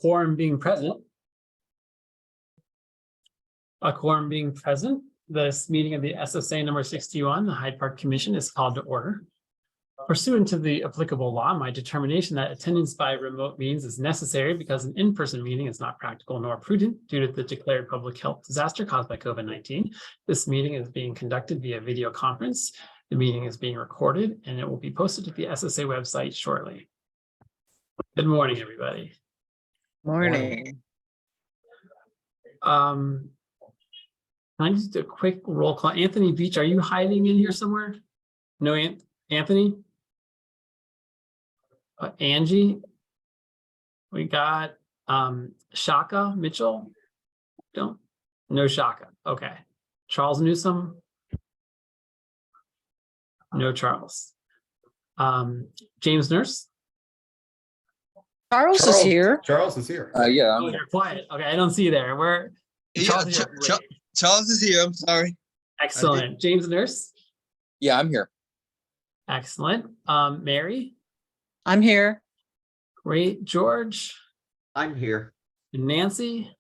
quorum being present. A quorum being present, this meeting of the SSA number 61, the Hyde Park Commission, is called to order. Pursuant to the applicable law, my determination that attendance by remote means is necessary because an in-person meeting is not practical nor prudent due to the declared public health disaster caused by COVID-19. This meeting is being conducted via video conference. The meeting is being recorded and it will be posted to the SSA website shortly. Good morning, everybody. Morning. Can I just do a quick roll call? Anthony Beach, are you hiding in here somewhere? No, Anthony? Angie? We got Shaka Mitchell? No Shaka. Okay. Charles Newsom? No Charles. James Nurse? Charles is here. Charles is here. Yeah, Oh, you're quiet. Okay, I don't see you there. Where? Yeah, Charles is here. I'm sorry. Excellent. James Nurse? yeah, I'm here. Excellent. Mary? I'm here. Great. George? I'm here. Nancy?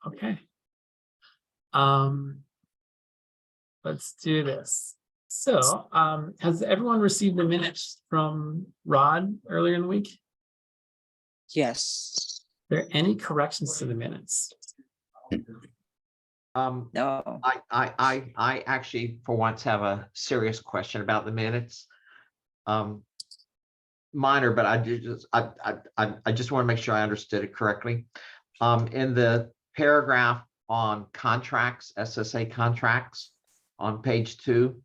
Okay. Let's do this. So, has everyone received the minutes from Rod earlier in the week? Yes. Are there any corrections to the minutes? No. I actually, for once, have a serious question about the minutes. Minor, but I just want to make sure I understood it correctly. In the paragraph on contracts, SSA contracts, on page 2,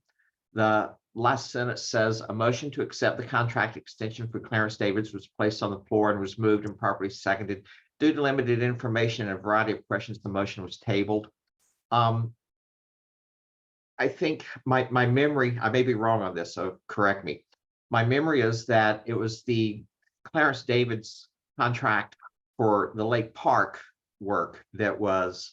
the last sentence says a motion to accept the contract extension for Clarence Davids was placed on the floor and was moved and properly seconded. Due to limited information and a variety of questions, the motion was tabled. I think my memory, I may be wrong on this, so correct me. My memory is that it was the Clarence Davids contract for the Lake Park work that was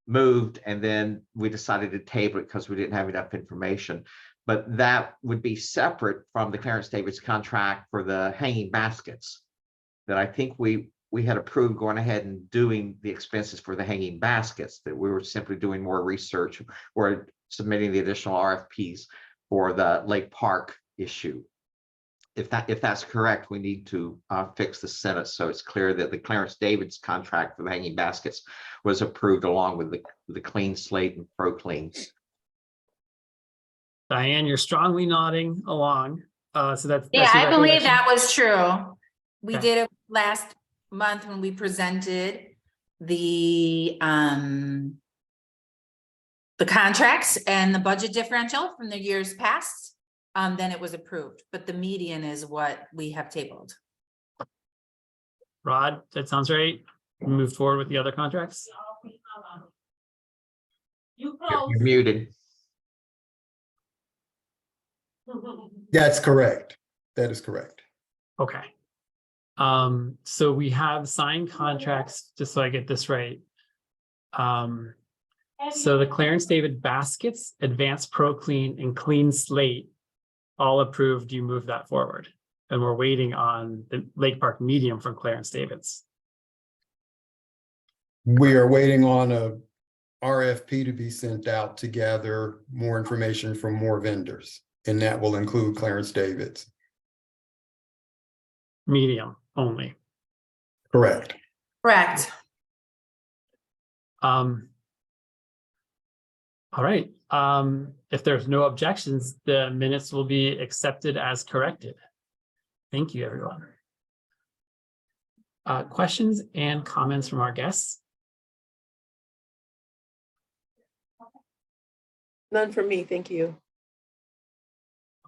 moved, and then we decided to table it because we didn't have enough information. But that would be separate from the Clarence Davids contract for the hanging baskets that I think we had approved going ahead and doing the expenses for the hanging baskets, that we were simply doing more research or submitting the additional RFPs for the Lake Park issue. If that's correct, we need to fix the sentence so it's clear that the Clarence Davids contract for the hanging baskets was approved along with the clean slate and pro clean. Diane, you're strongly nodding along. So that's Yeah, your I believe recollection. that was true. We Okay. did it last month when we presented the contracts and the budget differential from the years past. Then it was approved, but the median is what we have tabled. Rod, that sounds right. Move forward with the other contracts. You're muted. That's correct. That is correct. Okay. So we have signed contracts, just so I get this right. So the Clarence David baskets, Advanced Pro Clean, and Clean Slate all approved. You move that forward, and we're waiting on the Lake Park medium from Clarence Davids. We are waiting on a RFP to be sent out to gather more information from more vendors, and that will include Clarence Davids. Medium only. Correct. Correct. All right. If there's no objections, the minutes will be accepted as corrected. Thank you, everyone. Questions and comments from our guests? None for me, thank you.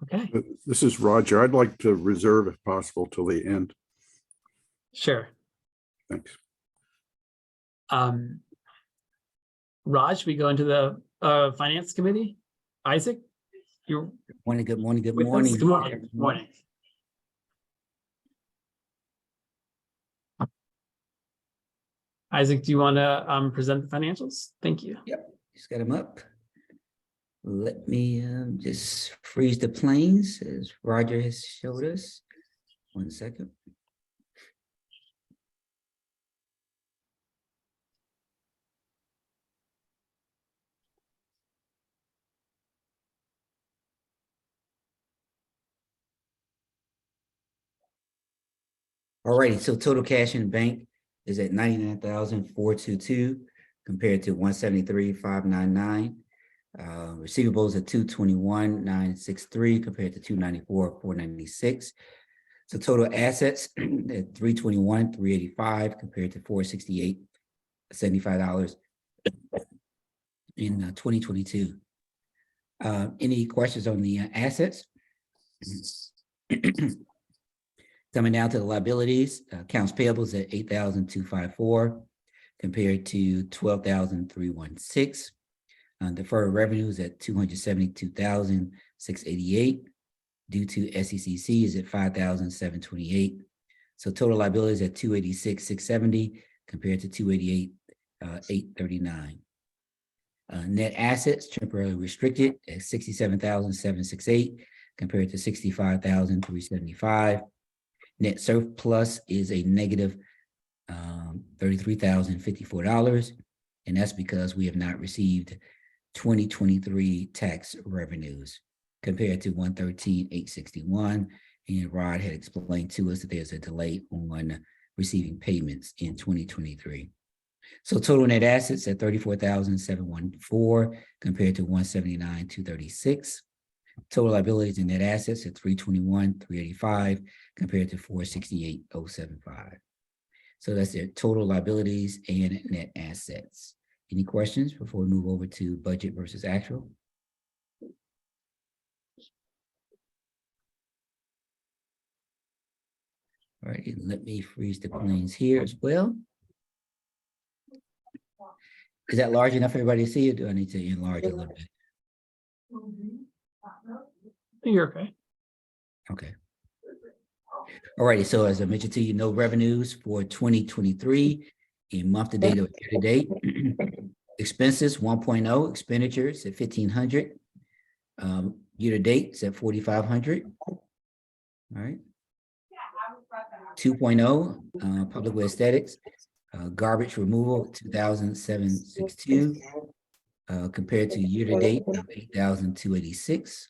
Okay, This is Roger. I'd like to reserve, if possible, till the end. sure. Thanks. Raj, we go into the Finance Committee. Isaac, you're Morning, good morning, good with us? morning. Good morning. Good morning. Isaac, do you want to present the financials? Thank you. Yep, just got them up. Let me just freeze the planes as Roger has showed us. 1 second. Alrighty, so total cash in the bank is at 99,422 compared to 173,599. Receivables at 221,963 compared to 294,496. So total assets at 321,385 compared to 468,75 in 2022. Any questions on the assets? Coming down to the liabilities, accounts payables at 8,254 compared to 12,316. Deferred revenues at 272,688 due to SECC is at 5,728. So total liabilities at 286,670 compared to 288,839. Net assets temporarily restricted at 67,768 compared to 65,375. Net surplus is a negative $33,054, and that's because we have not received 2023 tax revenues compared to 113,861. And Rod had explained to us that there's a delay on receiving payments in 2023. So total net assets at 34,714 compared to 179,236. Total liabilities and net assets at 321,385 compared to 468,075. So that's their total liabilities and net assets. Any questions before we move over to budget versus actual? All right, let me freeze the planes here as well. Is that large enough for everybody to see, or do I need to enlarge it a little bit? You're okay. Okay. All righty, so as I mentioned to you, no revenues for 2023 in month to date or year to date. Expenses 1.0, expenditures at 1,500. Year to date is at 4,500. All right. 2.0, public way aesthetics, garbage removal 2,762 compared to year to date of 8,286.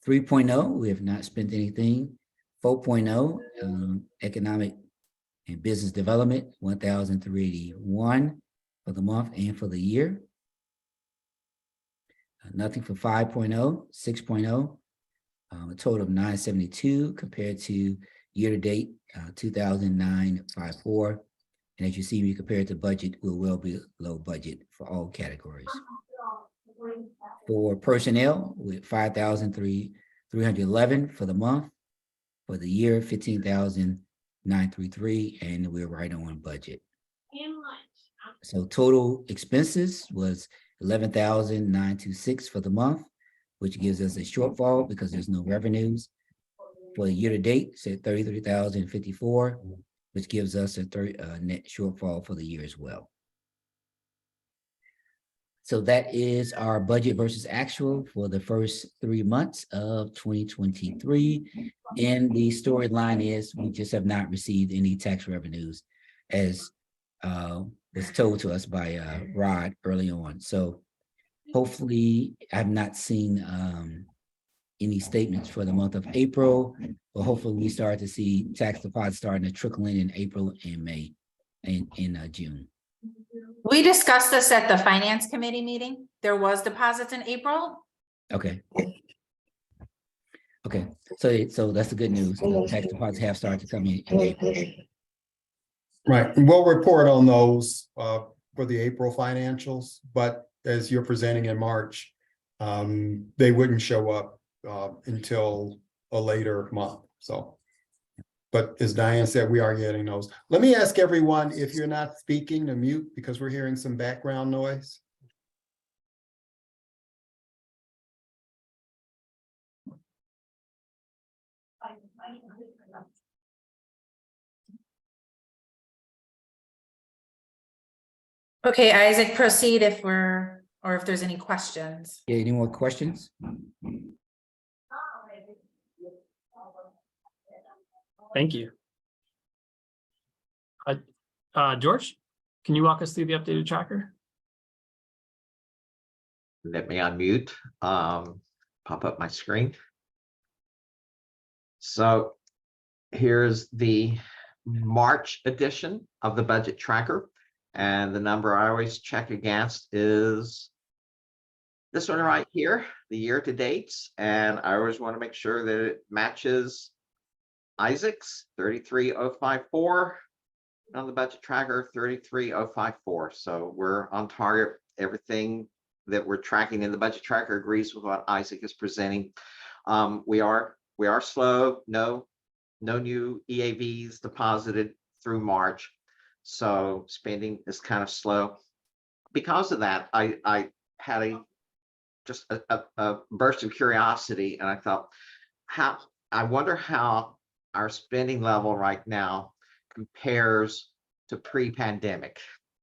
3.0, we have not spent anything. 4.0, economic and business development, 1,381 for the month and for the year. Nothing for 5.0, 6.0, a total of 972 compared to year to date, 2,954. And as you see, we compare it to budget, we're well below budget for all categories. For personnel, with 5,311 for the month. For the year, 15,933, and we're right on budget. So total expenses was 11,926 for the month, which gives us a shortfall because there's no revenues. For the year to date, it's at 33,054, which gives us a net shortfall for the year as well. So that is our budget versus actual for the first 3 months of 2023. And the storyline is we just have not received any tax revenues as was told to us by Rod early on. So hopefully I've not seen any statements for the month of April, but hopefully we start to see tax deposits starting to trickle in April and May and in June. We discussed this at the finance committee meeting. There was deposits in April. Okay. Okay, so that's the good news. The tax deposits have started to come in April. Right, and we'll report on those for the April financials, but as you're presenting in March, they wouldn't show up until a later month, so. But as Diane said, we are getting those. Let me ask everyone, if you're not speaking, to mute because we're hearing some background noise. Okay, Isaac, proceed if there's any questions. Yeah, any more questions? Thank you. George, can you walk us through the updated tracker? Let me unmute, pop up my screen. So here's the March edition of the budget tracker. And the number I always check against is this one right here, the year to dates. And I always want to make sure that it matches Isaac's 33054 on the budget tracker 33054. So we're on target. Everything that we're tracking in the budget tracker agrees with what Isaac is presenting. We are slow. No new EAVs deposited through March. So spending is kind of slow. Because of that, I had just a burst of curiosity, and I thought, I wonder how our spending level right now compares to pre-pandemic.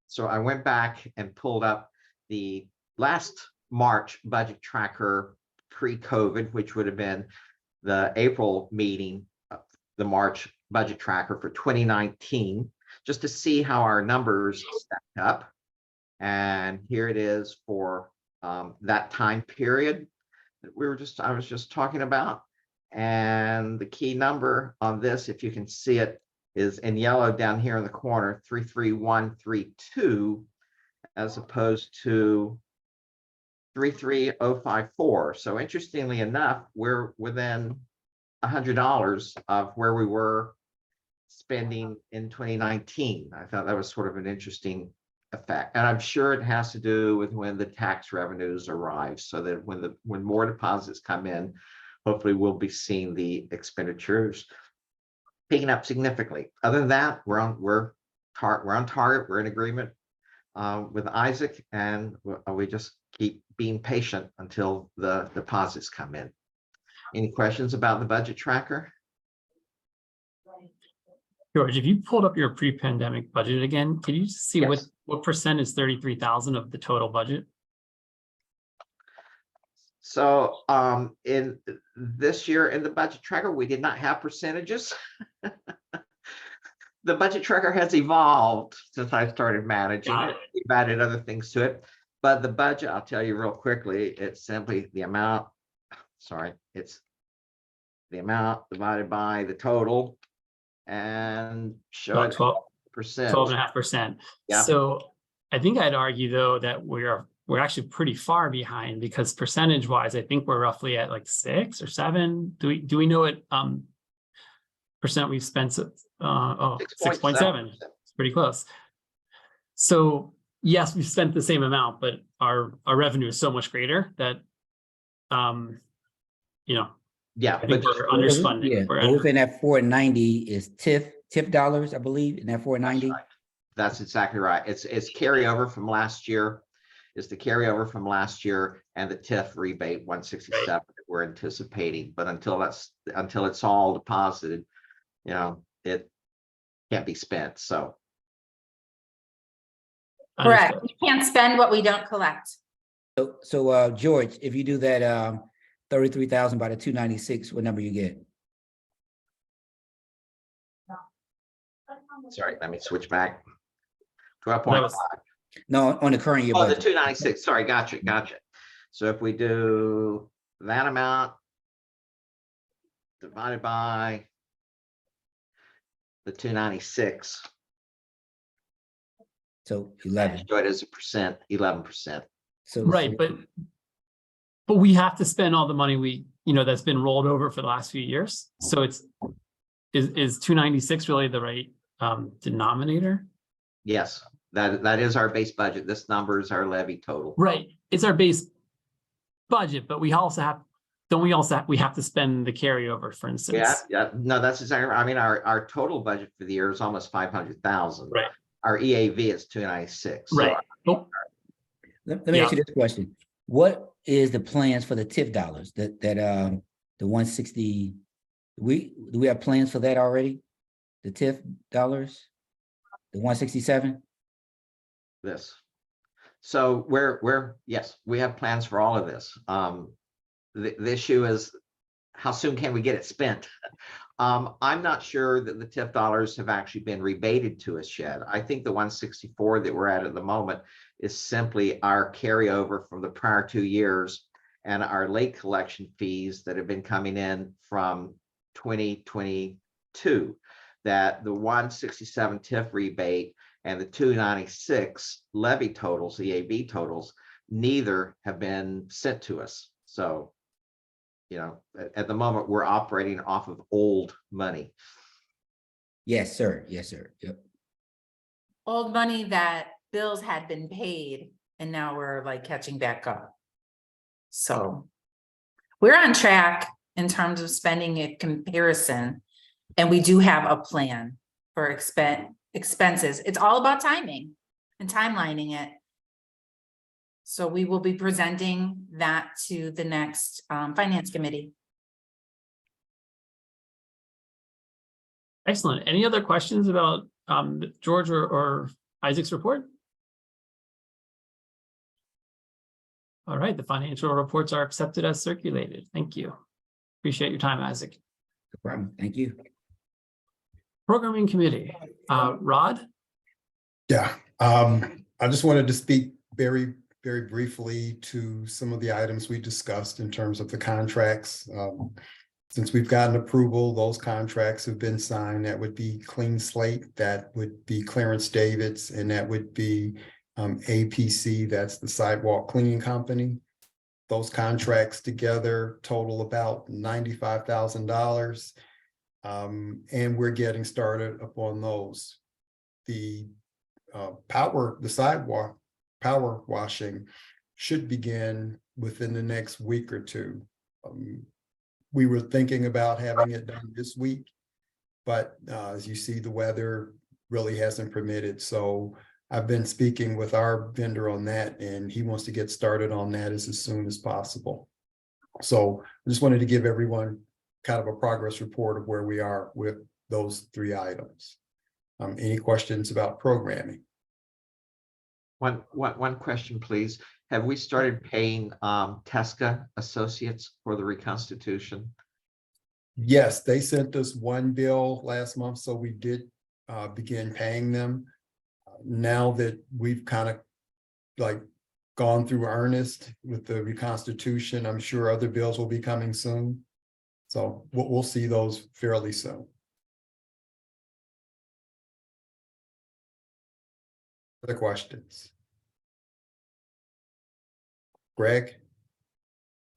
So I went back and pulled up the last March budget tracker pre-COVID, which would have been the April meeting, the March budget tracker for 2019, just to see how our numbers stack up. And here it is for that time period that I was just talking about. And the key number on this, if you can see it, is in yellow down here in the corner, 33132, as opposed to 33054. So interestingly enough, we're within $100 of where we were spending in 2019. I thought that was sort of an interesting effect, and I'm sure it has to do with when the tax revenues arrive, so that when more deposits come in, hopefully we'll be seeing the expenditures picking up significantly. Other than that, we're on target. We're in agreement with Isaac, and we just keep being patient until the deposits come in. Any questions about the budget tracker? George, if you pulled up your pre-pandemic budget again, can you just see Yes. what percent is 33,000 of the total budget? So in this year in the budget tracker, we did not have percentages. The budget tracker has evolved since I started managing it. We've added other things to it, but the budget, I'll tell you real quickly, it's simply the amount, it's the amount divided by the total and show About it 12%. 12.5%. Yeah. So I think I'd argue though that we're actually pretty far behind, because percentage wise, I think we're roughly at like 6 or 7. Do we know what percent we've spent? 6.7. It's pretty close. So yes, we've spent the same amount, but our revenue is so much greater that Yeah, I think we're underfunded. Yeah, We're but within that 490 is TIF dollars, I believe, in that 490. That's exactly right. It's carryover from last year. It's the carryover from last year and the TIF rebate 167 that we're anticipating. But until it's all deposited, it can't be spent. So Correct. We can't spend what we don't collect. So George, if you do that 33,000 by the 296, what number you get? sorry, let me switch back. 12.5. No, on the current year Oh, the budget. 296. Sorry, gotcha. So if we do that amount divided by the 296, So 11. show it as a percent, 11%. So right, but we have to spend all the money that's been rolled over for the last few years. So is 296 really the right denominator? Yes, that is our base budget. This number is our levy total. Right, it's our base budget, but we also have to spend the carryover, for instance. Yeah, no, that's exactly right. I mean, our total budget for the year is almost 500,000. Right. Our EAV is 296. Right. So, let me ask you this question. What is the plans for the TIF dollars that the 160? Do we have plans for that already? The TIF dollars, the 167? this. So yes, we have plans for all of this. The issue is how soon can we get it spent? I'm not sure that the TIF dollars have actually been rebated to us yet. I think the 164 that we're at the moment is simply our carryover from the prior 2 years and our late collection fees that have been coming in from 2022. That the 167 TIF rebate and the 296 levy totals, the EAB totals, neither have been sent to us. So, you know, at the moment, we're operating off of old money. Yes, sir. Yes, sir. Yep. Old money that bills had been paid and now we're like catching back up. So we're on track in terms of spending in comparison. And we do have a plan for expenses. It's all about timing and timelining it. So we will be presenting that to the next finance committee. Excellent. Any other questions about George or Isaac's report? All right, the financial reports are accepted as circulated. Thank you. Appreciate your time, Isaac. No problem. Thank you. Programming committee, Rod? Yeah, I just wanted to speak very briefly to some of the items we discussed in terms of the contracts. Since we've gotten approval, those contracts have been signed. That would be Clean Slate, that would be Clarence Davids, and that would be APC, that's the sidewalk cleaning company. Those contracts together total about $95,000. And we're getting started upon those. The sidewalk power washing should begin within the next week or two. We were thinking about having it done this week, but as you see, the weather really hasn't permitted. So I've been speaking with our vendor on that, and he wants to get started on that as soon as possible. So I just wanted to give everyone kind of a progress report of where we are with those 3 items. Any questions about programming? One question, please. Have we started paying Tesca Associates for the reconstitution? Yes, they sent us one bill last month, so we did begin paying them. Now that we've kind of like gone through earnest with the reconstitution, I'm sure other bills will be coming soon. So we'll see those fairly soon. Other questions? Greg?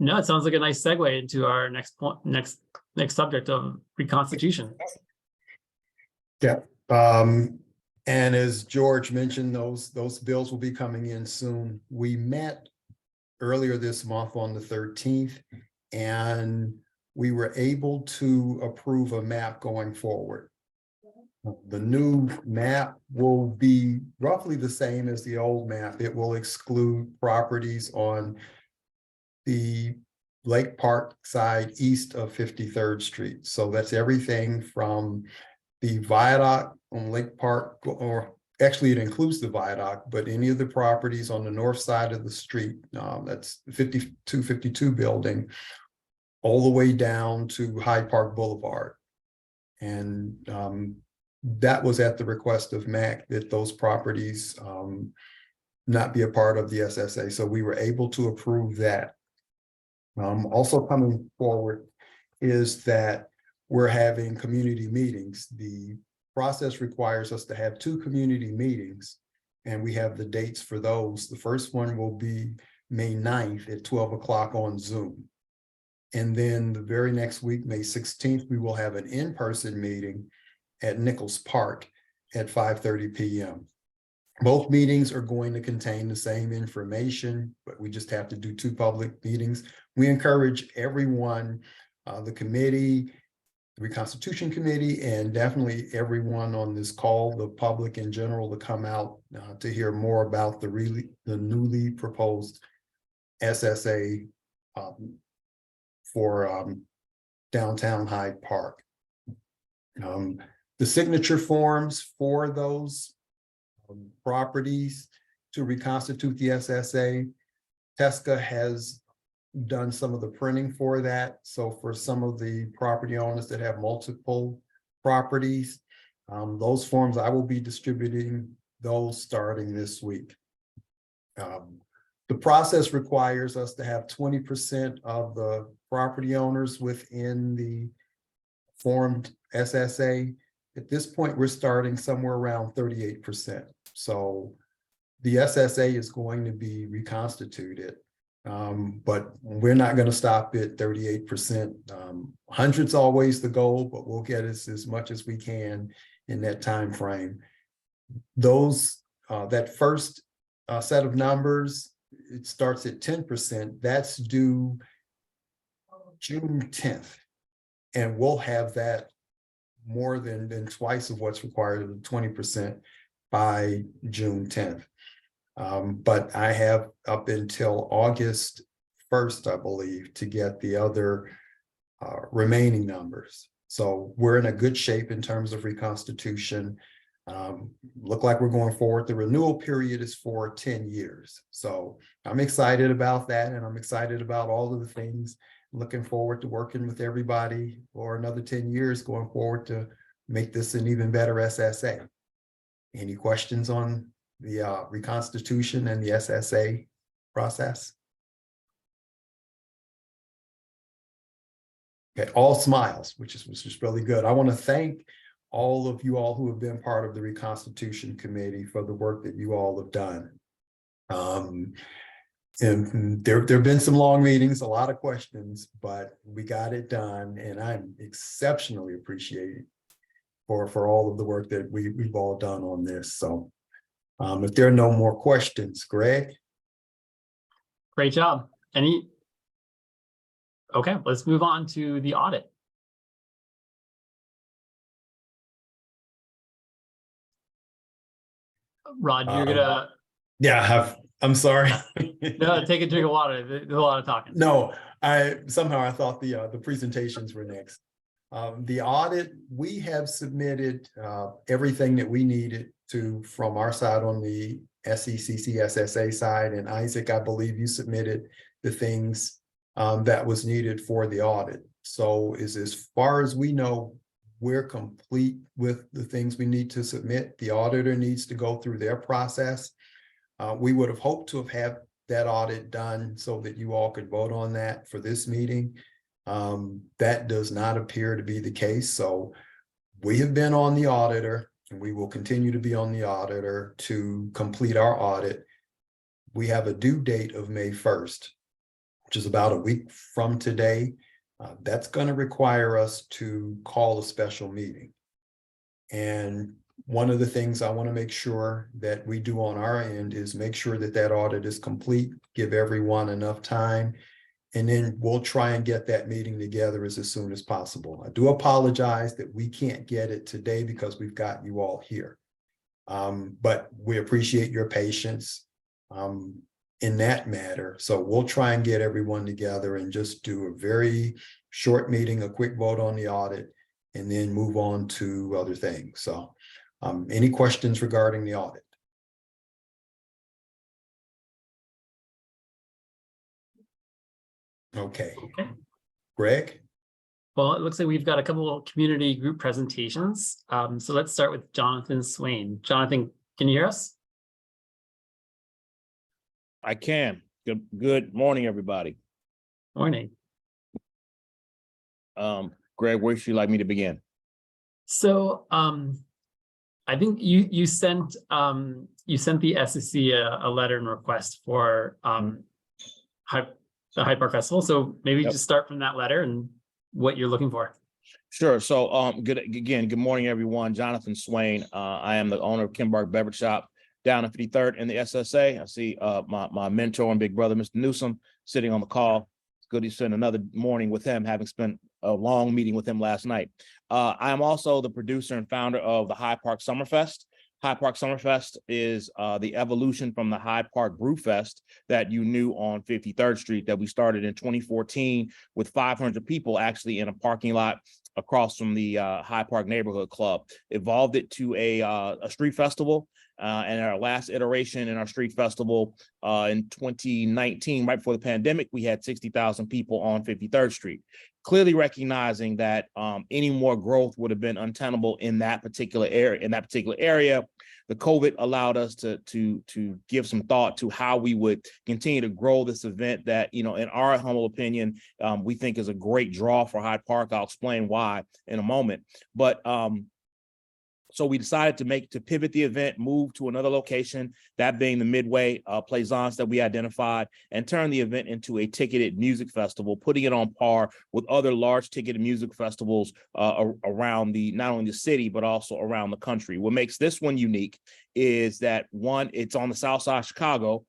No, it sounds like a nice segue into our next point, next subject of reconstitution. Yeah. And as George mentioned, those bills will be coming in soon. We met earlier this month on the 13th, and we were able to approve a map going forward. The new map will be roughly the same as the old map. It will exclude properties on the Lake Park side east of 53rd Street. So that's everything from the viaduct on Lake Park, or actually it includes the viaduct, but any of the properties on the north side of the street, that's 5252 building, all the way down to Hyde Park Boulevard. And that was at the request of MAC that those properties not be a part of the SSA. So we were able to approve that. Also coming forward is that we're having community meetings. The process requires us to have 2 community meetings, and we have the dates for those. The first one will be May 9th at 12 o'clock on Zoom. And then the very next week, May 16th, we will have an in-person meeting at Nichols Park at 5:30 p.m. Both meetings are going to contain the same information, but we just have to do 2 public meetings. We encourage everyone, the committee, the Reconstitution Committee, and definitely everyone on this call, the public in general, to come out to hear more about the newly proposed SSA for downtown Hyde Park. The signature forms for those properties to reconstitute the SSA, Tesca has done some of the printing for that. So for some of the property owners that have multiple properties, those forms, I will be distributing those starting this week. The process requires us to have 20% of the property owners within the formed SSA. At this point, we're starting somewhere around 38%. So the SSA is going to be reconstituted, but we're not going to stop at 38%. 100's always the goal, but we'll get us as much as we can in that time frame. Those that first set of numbers, it starts at 10%. That's due June 10th, and we'll have that more than twice of what's required of the 20% by June 10th. But I have up until August 1st, I believe, to get the other remaining numbers. So we're in a good shape in terms of reconstitution. Look like we're going forward. The renewal period is for 10 years. So I'm excited about that, and I'm excited about all of the things. Looking forward to working with everybody for another 10 years going forward to make this an even better SSA. Any questions on the reconstitution and the SSA process? Okay, all smiles, which is really good. I want to thank all of you all who have been part of the Reconstitution Committee for the work that you all have done. And there have been some long meetings, a lot of questions, but we got it done, and I'm exceptionally appreciated for all of the work that we've all done on this. So if there are no more questions, Greg? Great job. Okay, let's move on to the audit. Rod, you're gonna Yeah, I'm sorry. no, take a drink of water. There's a lot of talking. No, I thought the presentations were next. The audit, we have submitted everything that we needed to from our side on the SECC SSA side, and Isaac, I believe you submitted the things that was needed for the audit. So as far as we know, we're complete with the things we need to submit. The auditor needs to go through their process. We would have hoped to have had that audit done so that you all could vote on that for this meeting. That does not appear to be the case. So we have been on the auditor, and we will continue to be on the auditor to complete our audit. We have a due date of May 1st, which is about a week from today. That's going to require us to call a special meeting. And one of the things I want to make sure that we do on our end is make sure that that audit is complete, give everyone enough time, and then we'll try and get that meeting together as soon as possible. I do apologize that we can't get it today because we've got you all here. But we appreciate your patience in that matter. So we'll try and get everyone together and just do a very short meeting, a quick vote on the audit, and then move on to other things. So any questions regarding the audit? Okay. Greg? Well, it looks like we've got a couple of community group presentations. So let's start with Jonathan Swain. Jonathan, can you hear us? I can. Good morning, everybody. Morning. Greg, where should you like me to begin? So I think you sent the SSC a letter and request for the Hyde Park Festival. So maybe just start from that letter and what you're looking for. Sure. So good morning, everyone. Jonathan Swain. I am the owner of Kimbark Beverage Shop down in 53rd in the SSA. I see my mentor and big brother, Mr. Newsom, sitting on the call. It's good to spend another morning with him, having spent a long meeting with him last night. I am also the producer and founder of the Hyde Park Summerfest. Hyde Park Summerfest is the evolution from the Hyde Park Brewfest that you knew on 53rd Street that we started in 2014 with 500 people actually in a parking lot across from the Hyde Park Neighborhood Club. Evolved it to a street festival. And our last iteration in our street festival in 2019, right before the pandemic, we had 60,000 people on 53rd Street. Clearly recognizing that any more growth would have been untenable in that particular area. The COVID allowed us to give some thought to how we would continue to grow this event that, in our humble opinion, we think is a great draw for Hyde Park. I'll explain why in a moment. But so we decided to pivot the event, move to another location, that being the Midway Plaisance that we identified, and turn the event into a ticketed music festival, putting it on par with other large ticketed music festivals around not only the city, but also around the country. What makes this one unique is that, one, it's on the south side of Chicago,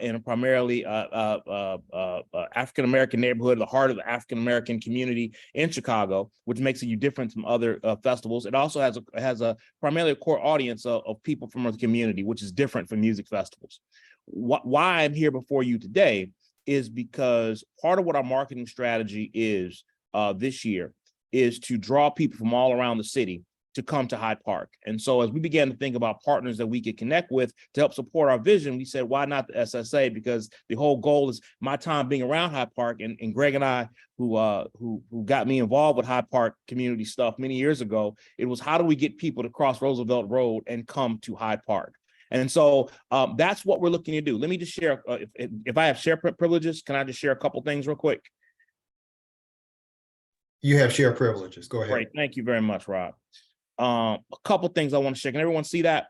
in a primarily African-American neighborhood, the heart of the African-American community in Chicago, which makes it different from other festivals. It also has a primarily a core audience of people from the community, which is different from music festivals. Why I'm here before you today is because part of what our marketing strategy is this year is to draw people from all around the city to come to Hyde Park. And so as we began to think about partners that we could connect with to help support our vision, we said, why not the SSA? Because the whole goal is my time being around Hyde Park, and Greg and I, who got me involved with Hyde Park community stuff many years ago, it was how do we get people to cross Roosevelt Road and come to Hyde Park? And so that's what we're looking to do. Let me just share, if I have share privileges, can I just share a couple things real quick? You have share privileges. Go ahead. Great. Thank you very much, Rob. A couple things I want to share. Can everyone see that?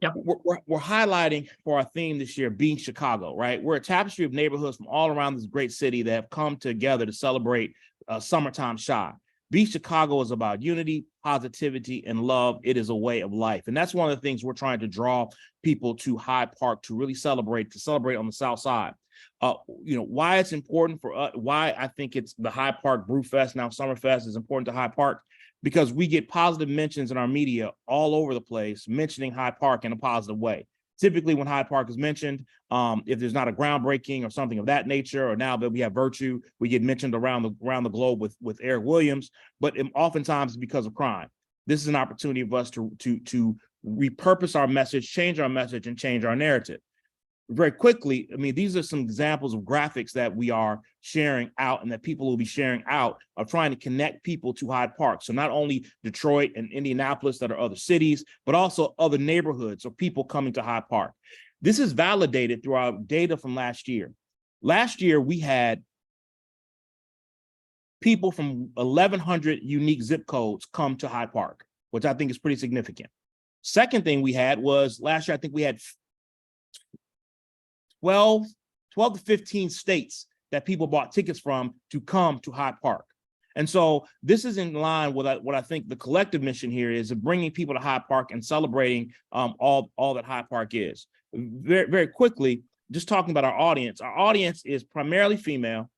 Yep. We're highlighting for our theme this year being Chicago, right? We're a tapestry of neighborhoods from all around this great city that have come together to celebrate Summertime Shy. Be Chicago is about unity, positivity, and love. It is a way of life. And that's one of the things we're trying to draw people to Hyde Park to really celebrate on the South Side. Why it's important for us, why I think it's the Hyde Park Brewfest, now Summerfest, is important to Hyde Park, because we get positive mentions in our media all over the place, mentioning Hyde Park in a positive way. Typically when Hyde Park is mentioned, if there's not a groundbreaking or something of that nature, or now that we have Virtue, we get mentioned around the globe with Eric Williams, but oftentimes because of crime. This is an opportunity for us to repurpose our message, change our message, and change our narrative. Very quickly, I mean, these are some examples of graphics that we are sharing out and that people will be sharing out of trying to connect people to Hyde Park. So not only Detroit and Indianapolis that are other cities, but also other neighborhoods or people coming to Hyde Park. This is validated through our data from last year. Last year, we had people from 1,100 unique zip codes come to Hyde Park, which I think is pretty significant. Second thing we had was last year, I think we had 12 to 15 states that people bought tickets from to come to Hyde Park. And so this is in line with what I think the collective mission here is, of bringing people to Hyde Park and celebrating all that Hyde Park is. Very, very quickly, just talking about our audience is primarily female.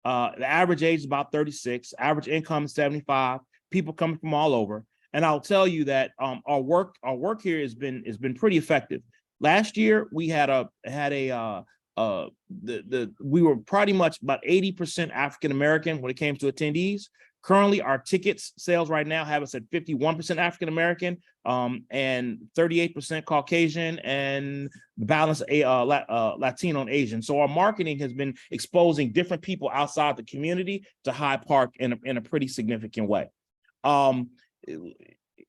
The average age is about 36, average income is 75, people coming from all over. And I'll tell you that our work here has been pretty effective. Last year, we we were pretty much about 80% African-American when it came to attendees. Currently, our tickets sales right now have us at 51% African-American and 38% Caucasian, and the balance Latino and Asian. So our marketing has been exposing different people outside the community to Hyde Park in a pretty significant way.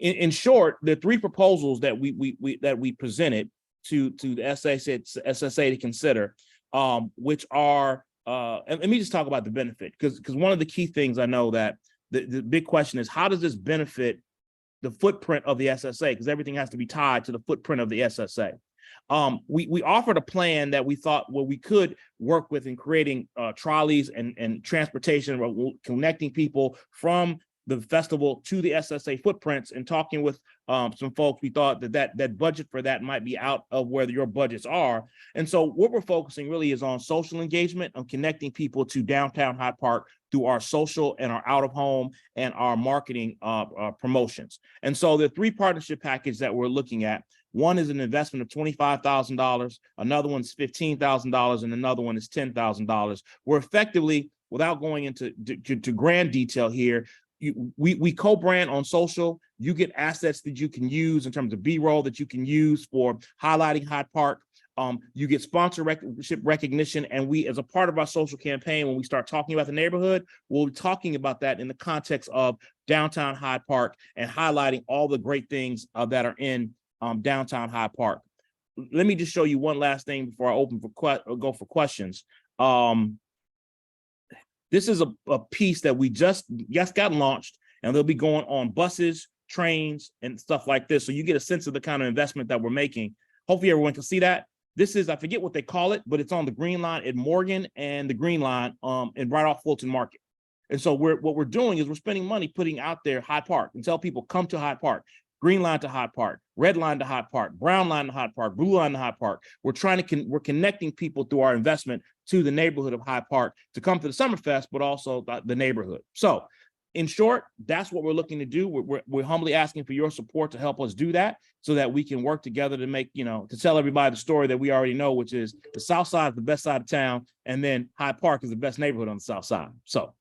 In short, the three proposals that we presented to the SSA to consider, which are, and let me just talk about the benefit, because one of the key things I know that the big question is, how does this benefit the footprint of the SSA? Because everything has to be tied to the footprint of the SSA. We offered a plan that we thought we could work with in creating trolleys and transportation, connecting people from the festival to the SSA footprints, and talking with some folks, we thought that budget for that might be out of where your budgets are. And so what we're focusing really is on social engagement, on connecting people to downtown Hyde Park through our social and our out of home and our marketing promotions. And so the 3 partnership package that we're looking at, one is an investment of $25,000, another one's $15,000, and another one is $10,000. We're effectively, without going into grand detail here, we co-brand on social. You get assets that you can use in terms of B-roll that you can use for highlighting Hyde Park. You get sponsorship recognition, and we, as a part of our social campaign, when we start talking about the neighborhood, we'll be talking about that in the context of downtown Hyde Park and highlighting all the great things that are in downtown Hyde Park. Let me just show you one last thing before I open for go for questions. This is a piece that we just got launched, and they'll be going on buses, trains, and stuff like this. So you get a sense of the kind of investment that we're making. Hopefully everyone can see that. This is, I forget what they call it, but it's on the Green Line at Morgan and the Green Line and right off Fulton Market. And so what we're doing is we're spending money putting out there Hyde Park and tell people, come to Hyde Park. Green Line to Hyde Park, red line to Hyde Park, brown line to Hyde Park, blue line to Hyde Park. We're connecting people through our investment to the neighborhood of Hyde Park to come to the Summerfest, but also the neighborhood. So in short, that's what we're looking to do. We're humbly asking for your support to help us do that so that we can work together to make, to tell everybody the story that we already know, which is the South Side is the best side of town. And then Hyde Park is the best neighborhood on the South Side. So.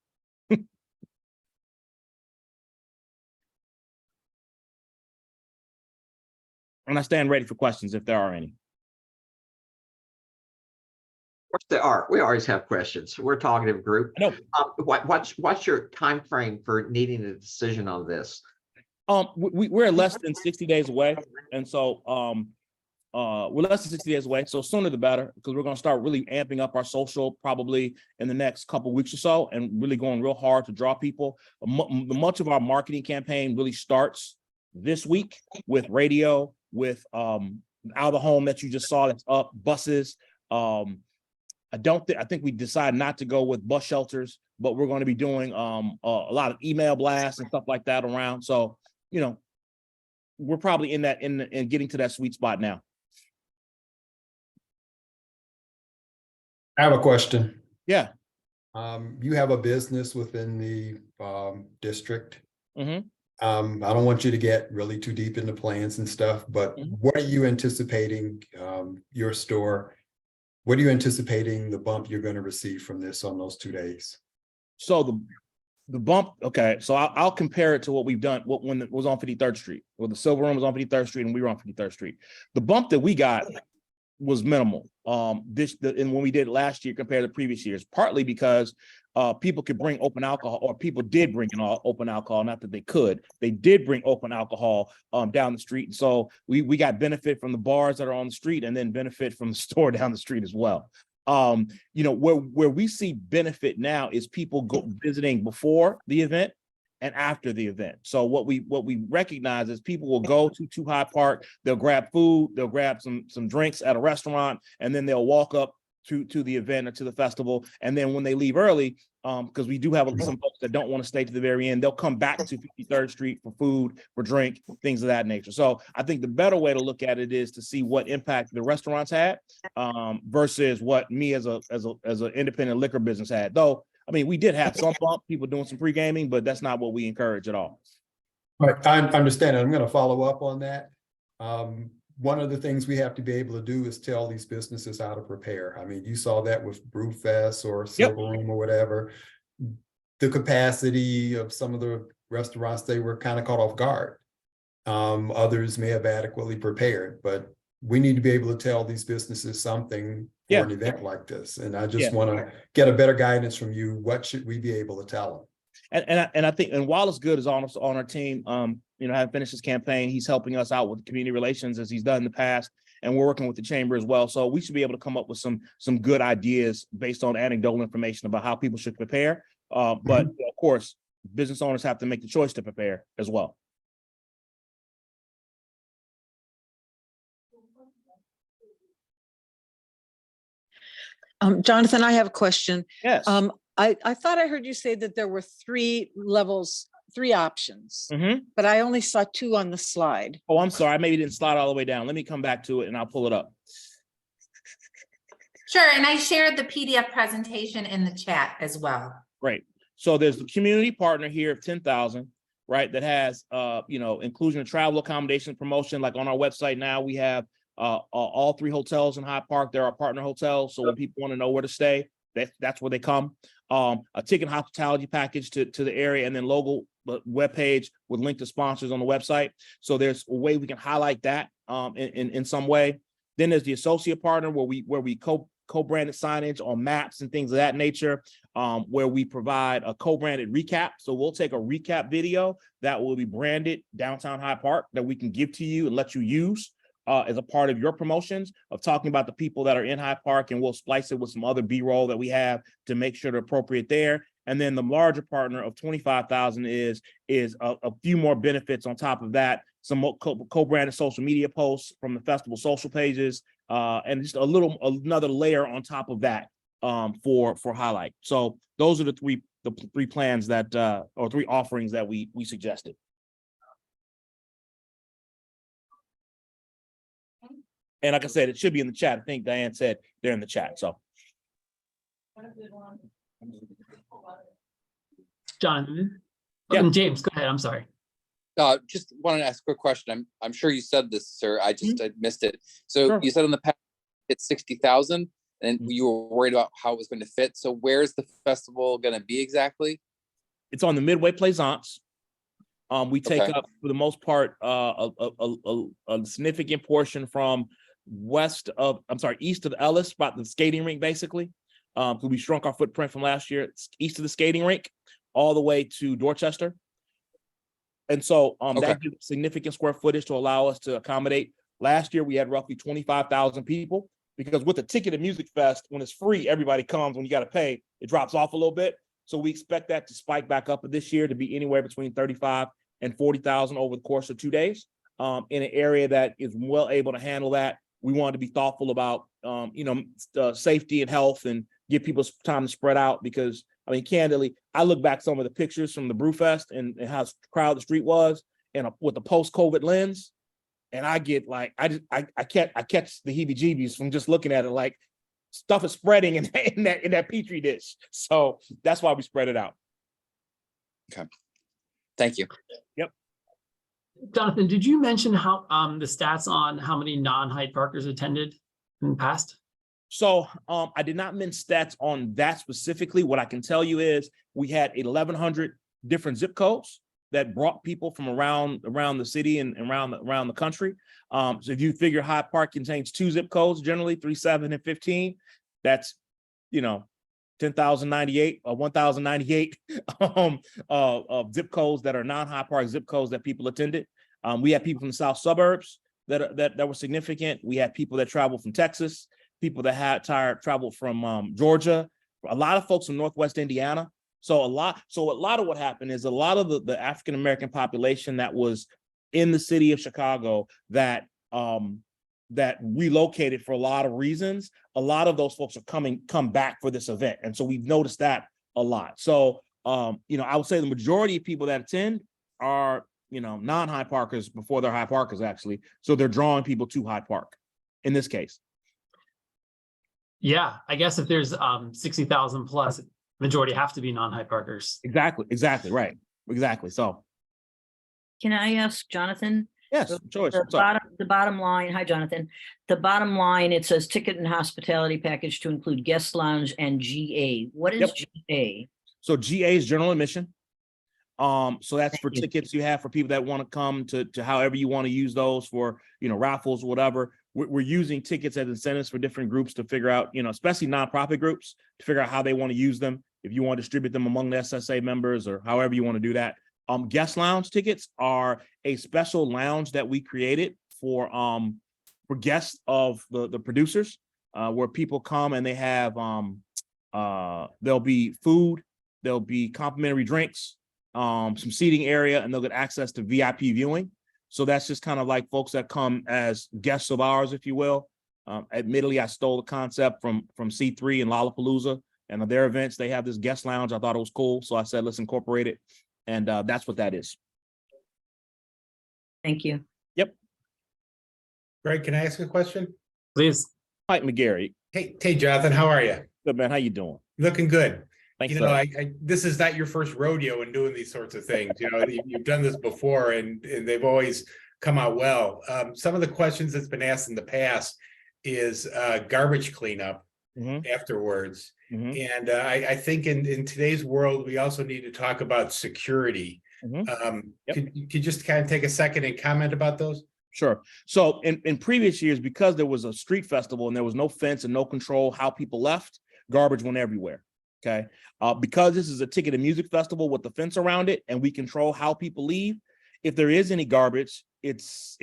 And I stand ready for questions if there are any. There are. We always have questions. We're a talkative group. I know. What's your time frame for needing a decision on this? We're less than 60 days away, and so we're less than 60 days away. So sooner the better, because we're going to start really amping up our social probably in the next couple of weeks or so, and really going real hard to draw people. Much of our marketing campaign really starts this week with radio, with out of the home that you just saw that's up, buses. I think we decided not to go with bus shelters, but we're going to be doing a lot of email blasts and stuff like that around. So, we're probably in getting to that sweet spot now. I have a question. Yeah. You have a business within the district. Mm-hmm. I don't want you to get really too deep into plans and stuff, but what are you anticipating your store? What are you anticipating the bump you're going to receive from this on those 2 days? So the bump, okay, so I'll compare it to what we've done when it was on 53rd Street, where the Silver Room was on 53rd Street and we were on 53rd Street. The bump that we got was minimal. And when we did last year compared to previous years, partly because people could bring open alcohol, or people did bring in open alcohol, not that they did bring open alcohol down the street. And so we got benefit from the bars that are on the street and then benefit from the store down the street as well. Where we see benefit now is people go visiting before the event and after the event. So what we recognize is people will go to Hyde Park, they'll grab food, they'll grab some drinks at a restaurant, and then they'll walk up to the event or to the festival. And then when they leave early, because we do have some folks that don't want to stay to the very end, they'll come back to 53rd Street for food, for drink, things of that nature. So I think the better way to look at it is to see what impact the restaurants had versus what me as an independent liquor business had. Though, I mean, we did have some bump, people doing some pre-gaming, but that's not what we encourage at all. Right, I understand. I'm going to follow up on that. One of the things we have to be able to do is tell these businesses how to prepare. I mean, you saw that with Brewfest or Silver Room or whatever. The capacity of some of the restaurants, they were kind of caught off guard. Others may have adequately prepared, but we need to be able to tell these businesses something for an event like this. And I just want to get a better guidance from you. What should we be able to tell them? And I think, and Wallace Good is on our team, having finished his campaign, he's helping us out with community relations as he's done in the past, and we're working with the chamber as well. So we should be able to come up with some good ideas based on anecdotal information about how people should prepare. But of course, business owners have to make the choice to prepare as well. Jonathan, I have a question. Yes. I thought I heard you say that there were 3 levels, 3 options, but I only saw 2 on the slide. Oh, I'm sorry. I maybe didn't slide all the way down. Let me come back to it and I'll pull it up. Sure, and I shared the PDF presentation in the chat as well. Great. So there's the community partner here of 10,000, right? That has, inclusion of travel accommodation promotion. Like on our website now, we have all 3 hotels in Hyde Park. There are partner hotels. So when people want to know where to stay, that's where they come. A ticket hospitality package to the area, and then local webpage with link to sponsors on the website. So there's a way we can highlight that in some way. Then there's the associate partner where we co-branded signage on maps and things of that nature, where we provide a co-branded recap. So we'll take a recap video that will be branded downtown Hyde Park that we can give to you and let you use as a part of your promotions of talking about the people that are in Hyde Park, and we'll splice it with some other B-roll that we have to make sure they're appropriate there. And then the larger partner of 25,000 is a few more benefits on top of that, some more co-branded social media posts from the festival social pages, and just another layer on top of that for highlight. So those are the three plans that or 3 offerings that we suggested. And like I said, it should be in the chat. I think Diane said they're in the chat. So. Jonathan? Yeah. James, go ahead. I'm sorry. Just wanted to ask a quick question. I'm sure you said this, sir. I missed it. So Sure. You said in the past it's 60,000, and you were worried about how it was going to fit. So where's the festival going to be exactly? It's on the Midway Plaisance. We take Okay. up, for the most part, a significant portion from east of Ellis, about the skating rink, basically. Because we shrunk our footprint from last year, east of the skating rink, all the way to Dorchester. And so that gives significant square footage to allow us to accommodate. Last year, we had roughly 25,000 people, because with the Ticket and Music Fest, when it's free, everybody comes. When you got to pay, it drops off a little bit. So we expect that to spike back up this year to be anywhere between 35 and 40,000 over the course of 2 days, in an area that is well able to handle that. We want to be thoughtful about, safety and health, and give people time to spread out, because I mean, candidly, I look back some of the pictures from the Brewfest and how crowded the street was, and with the post-COVID lens, and I get like, I catch the heebie-jeebies from just looking at it. Like, stuff is spreading in that petri dish. So that's why we spread it out. Okay. Thank you. Yep. Jonathan, did you mention how the stats on how many non-Hyde Parkers attended in the past? So I did not mention stats on that specifically. What I can tell you is we had 1,100 different zip codes that brought people from around the city and around the country. So if you figure Hyde Park contains 2 zip codes, generally 37 and 15, that's 10,098 or 1,098 zip codes that are non-Hyde Park zip codes that people attended. We had people from the south suburbs that were significant. We had people that traveled from Texas, people that had traveled from Georgia, a lot of folks from Northwest Indiana. So a lot of what happened is a lot of the African American population that was in the city of Chicago that relocated for a lot of reasons. A lot of those folks are come back for this event, and so we've noticed that a lot. So I would say the majority of people that attend are non-Hyde Parkers before they're Hyde Parkers, actually. So they're drawing people to Hyde Park in this case. Yeah, I guess if there's 60,000 plus, majority have to be non-Hyde Parkers. Exactly, right. Exactly. So can I ask Jonathan? Yes, sure. The bottom line, hi, Jonathan. The bottom line, it says ticket and hospitality package to include guest lounge and GA. What is GA? So GA is general admission. So that's for tickets you have for people that want to come to however you want to use those for, raffles or whatever. We're using tickets as incentives for different groups to figure out, especially nonprofit groups, to figure out how they want to use them. If you want to distribute them among the SSA members or however you want to do that. Guest lounge tickets are a special lounge that we created for guests of the producers, where people come and they have there'll be food, there'll be complimentary drinks, some seating area, and they'll get access to VIP viewing. So that's just kind of like folks that come as guests of ours, if you will. Admittedly, I stole the concept from C3 and Lollapalooza, and their events, they have this guest lounge. I thought it was cool, so I said, let's incorporate it. And that's what that is. Thank you. Yep. Greg, can I ask a question? Please. Mike McGarry. Hey, Jonathan, how are you? Good, man. How you doing? Looking good. Thanks, You know, this is not your first rodeo in doing these sorts of things. You know, you've done this before and they've always come out well. Some of the questions that's been asked in the past is garbage cleanup afterwards. And I think in today's world, we also need to talk about security. Could you just kind of take a second and comment about those? Sure. So in previous years, because there was a street festival and there was no fence and no control how people left, garbage went everywhere. Okay. Because this is a ticket and music festival with the fence around it and we control how people leave, if there is any garbage, it's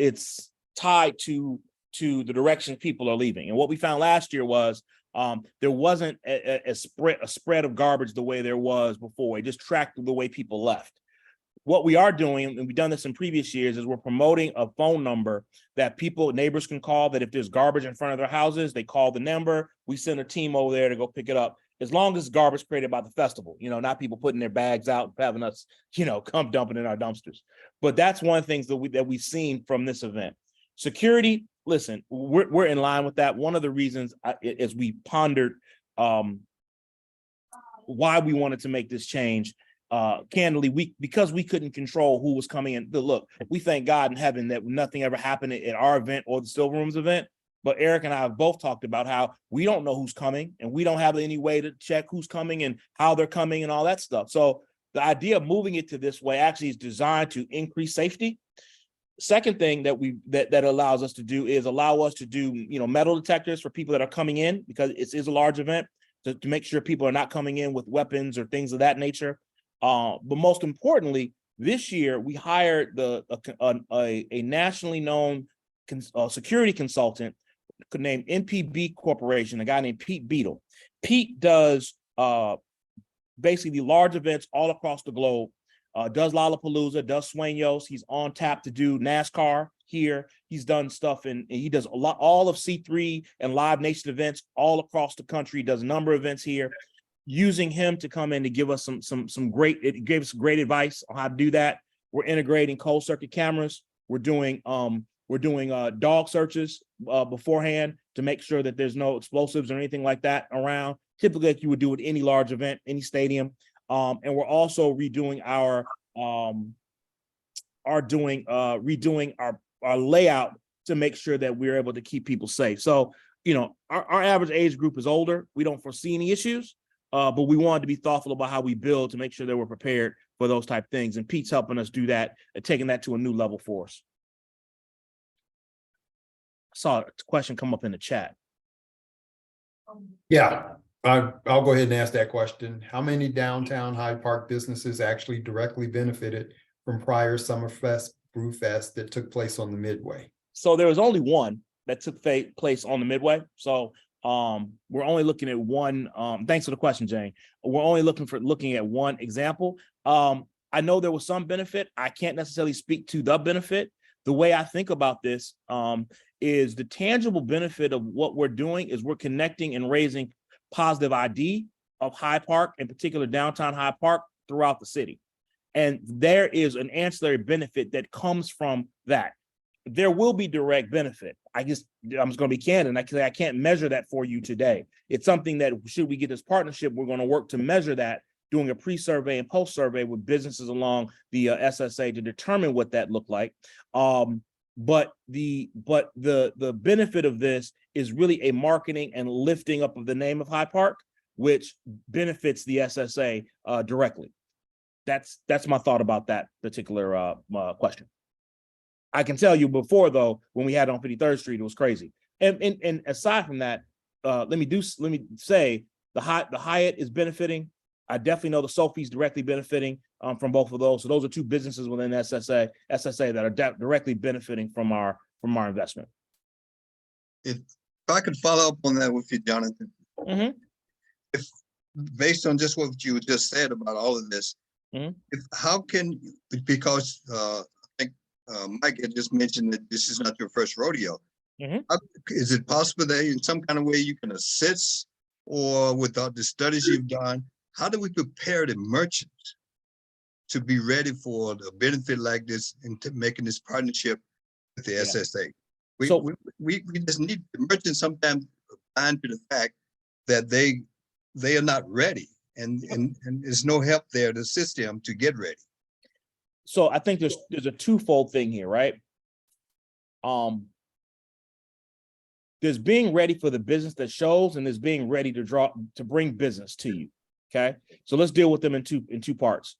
tied to the direction people are leaving. And what we found last year was there wasn't a spread of garbage the way there was before. It just tracked the way people left. What we are doing, and we've done this in previous years, is we're promoting a phone number that neighbors can call, that if there's garbage in front of their houses, they call the number. We send a team over there to go pick it up, as long as garbage created by the festival, you know, not people putting their bags out and having us, you know, come dumping in our dumpsters. But that's one of the things that we've seen from this event. Security, listen, we're in line with that. One of the reasons as we pondered why we wanted to make this change, candidly, because we couldn't control who was coming in. Look, we thank God in heaven that nothing ever happened at our event or the Silver Rooms event. But Eric and I have both talked about how we don't know who's coming and we don't have any way to check who's coming and how they're coming and all that stuff. So the idea of moving it to this way actually is designed to increase safety. Second thing that allows us to do is allow us to do, you know, metal detectors for people that are coming in, because it is a large event, to make sure people are not coming in with weapons or things of that nature. But most importantly, this year we hired a nationally known security consultant named NPB Corporation, a guy named Pete Beadle. Pete does basically large events all across the globe, does Lollapalooza, does Sueños. He's on tap to do NASCAR here. He's done stuff and he does all of C3 and Live Nation events all across the country, does a number of events here. Using him to come in to give us some great advice on how to do that. We're integrating closed circuit cameras. We're doing dog searches beforehand to make sure that there's no explosives or anything like that around, typically like you would do at any large event, any stadium. And we're also redoing our layout to make sure that we're able to keep people safe. So, you know, our average age group is older. We don't foresee any issues, but we wanted to be thoughtful about how we build to make sure that we're prepared for those type of things. And Pete's helping us do that and taking that to a new level for us. I saw a question come up in the chat. Yeah, I'll go ahead and ask that question. How many downtown Hyde Park businesses actually directly benefited from prior Summerfest Brewfest that took place on the Midway? So there was only one that took place on the Midway. So we're only looking at one. Thanks for the question, Jane. We're only looking at one example. I know there was some benefit. I can't necessarily speak to the benefit. The way I think about this is the tangible benefit of what we're doing is we're connecting and raising positive ID of Hyde Park, in particular downtown Hyde Park, throughout the city. And there is an ancillary benefit that comes from that. There will be direct benefit. I'm just going to be candid. I can't measure that for you today. It's something that, should we get this partnership, we're going to work to measure that, doing a pre-survey and post-survey with businesses along the SSA to determine what that looked like. But the benefit of this is really a marketing and lifting up of the name of Hyde Park, which benefits the SSA directly. That's my thought about that particular question. I can tell you before, though, when we had it on 53rd Street, it was crazy. And aside from that, let me say the Hyatt is benefiting. I definitely know the Sophie's directly benefiting from both of those. So those are two businesses within SSA that are directly benefiting from our investment. If I could follow up on that with you, Jonathan. If based on just what you just said about all of this, because I think Mike had just mentioned that this is not your first rodeo. Is it possible that in some kind of way you can assist, or without the studies you've done, how do we prepare the merchants to be ready for the benefit like this and to making this partnership with the SSA? We just need the merchants sometimes blind to the fact that they are not ready. and there's no help there to assist them to get ready. So I think there's a twofold thing here, right? There's being ready for the business that shows, and there's being ready to bring business to you. Okay, so let's deal with them in two parts.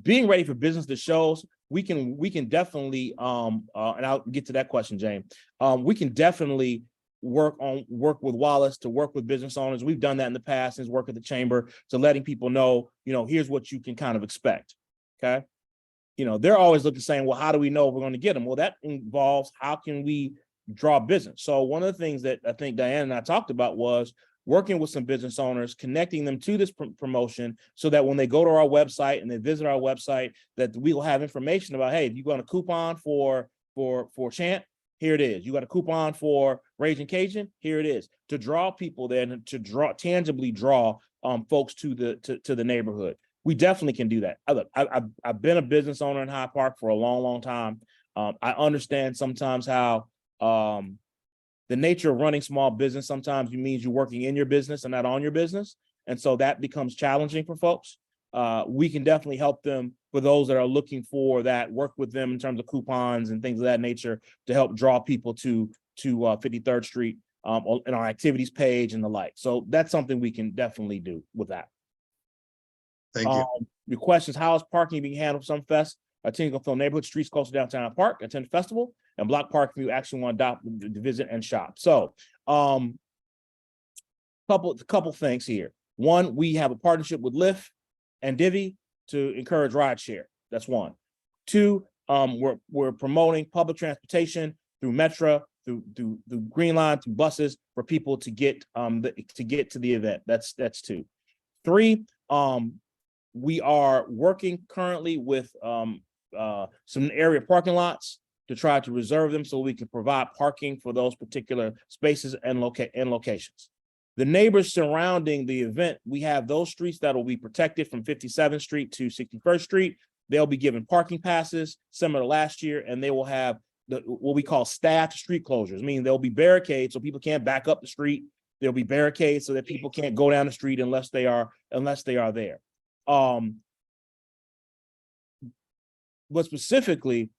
Being ready for business that shows, we can definitely and I'll get to that question, James. We can definitely work with Wallace to work with business owners. We've done that in the past, since work at the chamber, to letting people know, here's what you can kind of expect. Okay, they're always looking, saying, well, how do we know if we're going to get them? Well, that involves, how can we draw business? So one of the things that I think Diane and I talked about was working with some business owners, connecting them to this promotion, so that when they go to our website and they visit our website, that we will have information about, hey, if you got a coupon for Chant, here it is. You got a coupon for Raging Cajun, here it is. To draw people there, and to tangibly draw folks to the neighborhood. We definitely can do that. Look, I've been a business owner in Hyde Park for a long, long time. I understand sometimes how the nature of running small business sometimes means you're working in your business and not on your business. And so that becomes challenging for folks. We can definitely help them, for those that are looking for that, work with them in terms of coupons and things of that nature, to help draw people to 53rd Street in our activities page and the like. So that's something we can definitely do with that. Thank you. Your questions: how is parking being handled for Summerfest? Attending will fill neighborhood streets close to downtown Park, attend the festival, and block park if you actually want to visit and shop. So couple things here. One, we have a partnership with Lyft and Divvy to encourage rideshare. That's one. Two, we're promoting public transportation through Metro, through Green Line, through buses, for people to get to the event. That's two. Three, we are working currently with some area parking lots to try to reserve them, so we can provide parking for those particular spaces and locations. The neighbors surrounding the event, we have those streets that will be protected from 57th Street to 61st Street. They'll be given parking passes similar to last year, and they will have what we call staffed street closures, meaning there'll be barricades so people can't back up the street. There'll be barricades so that people can't go down the street unless they are there. But specifically,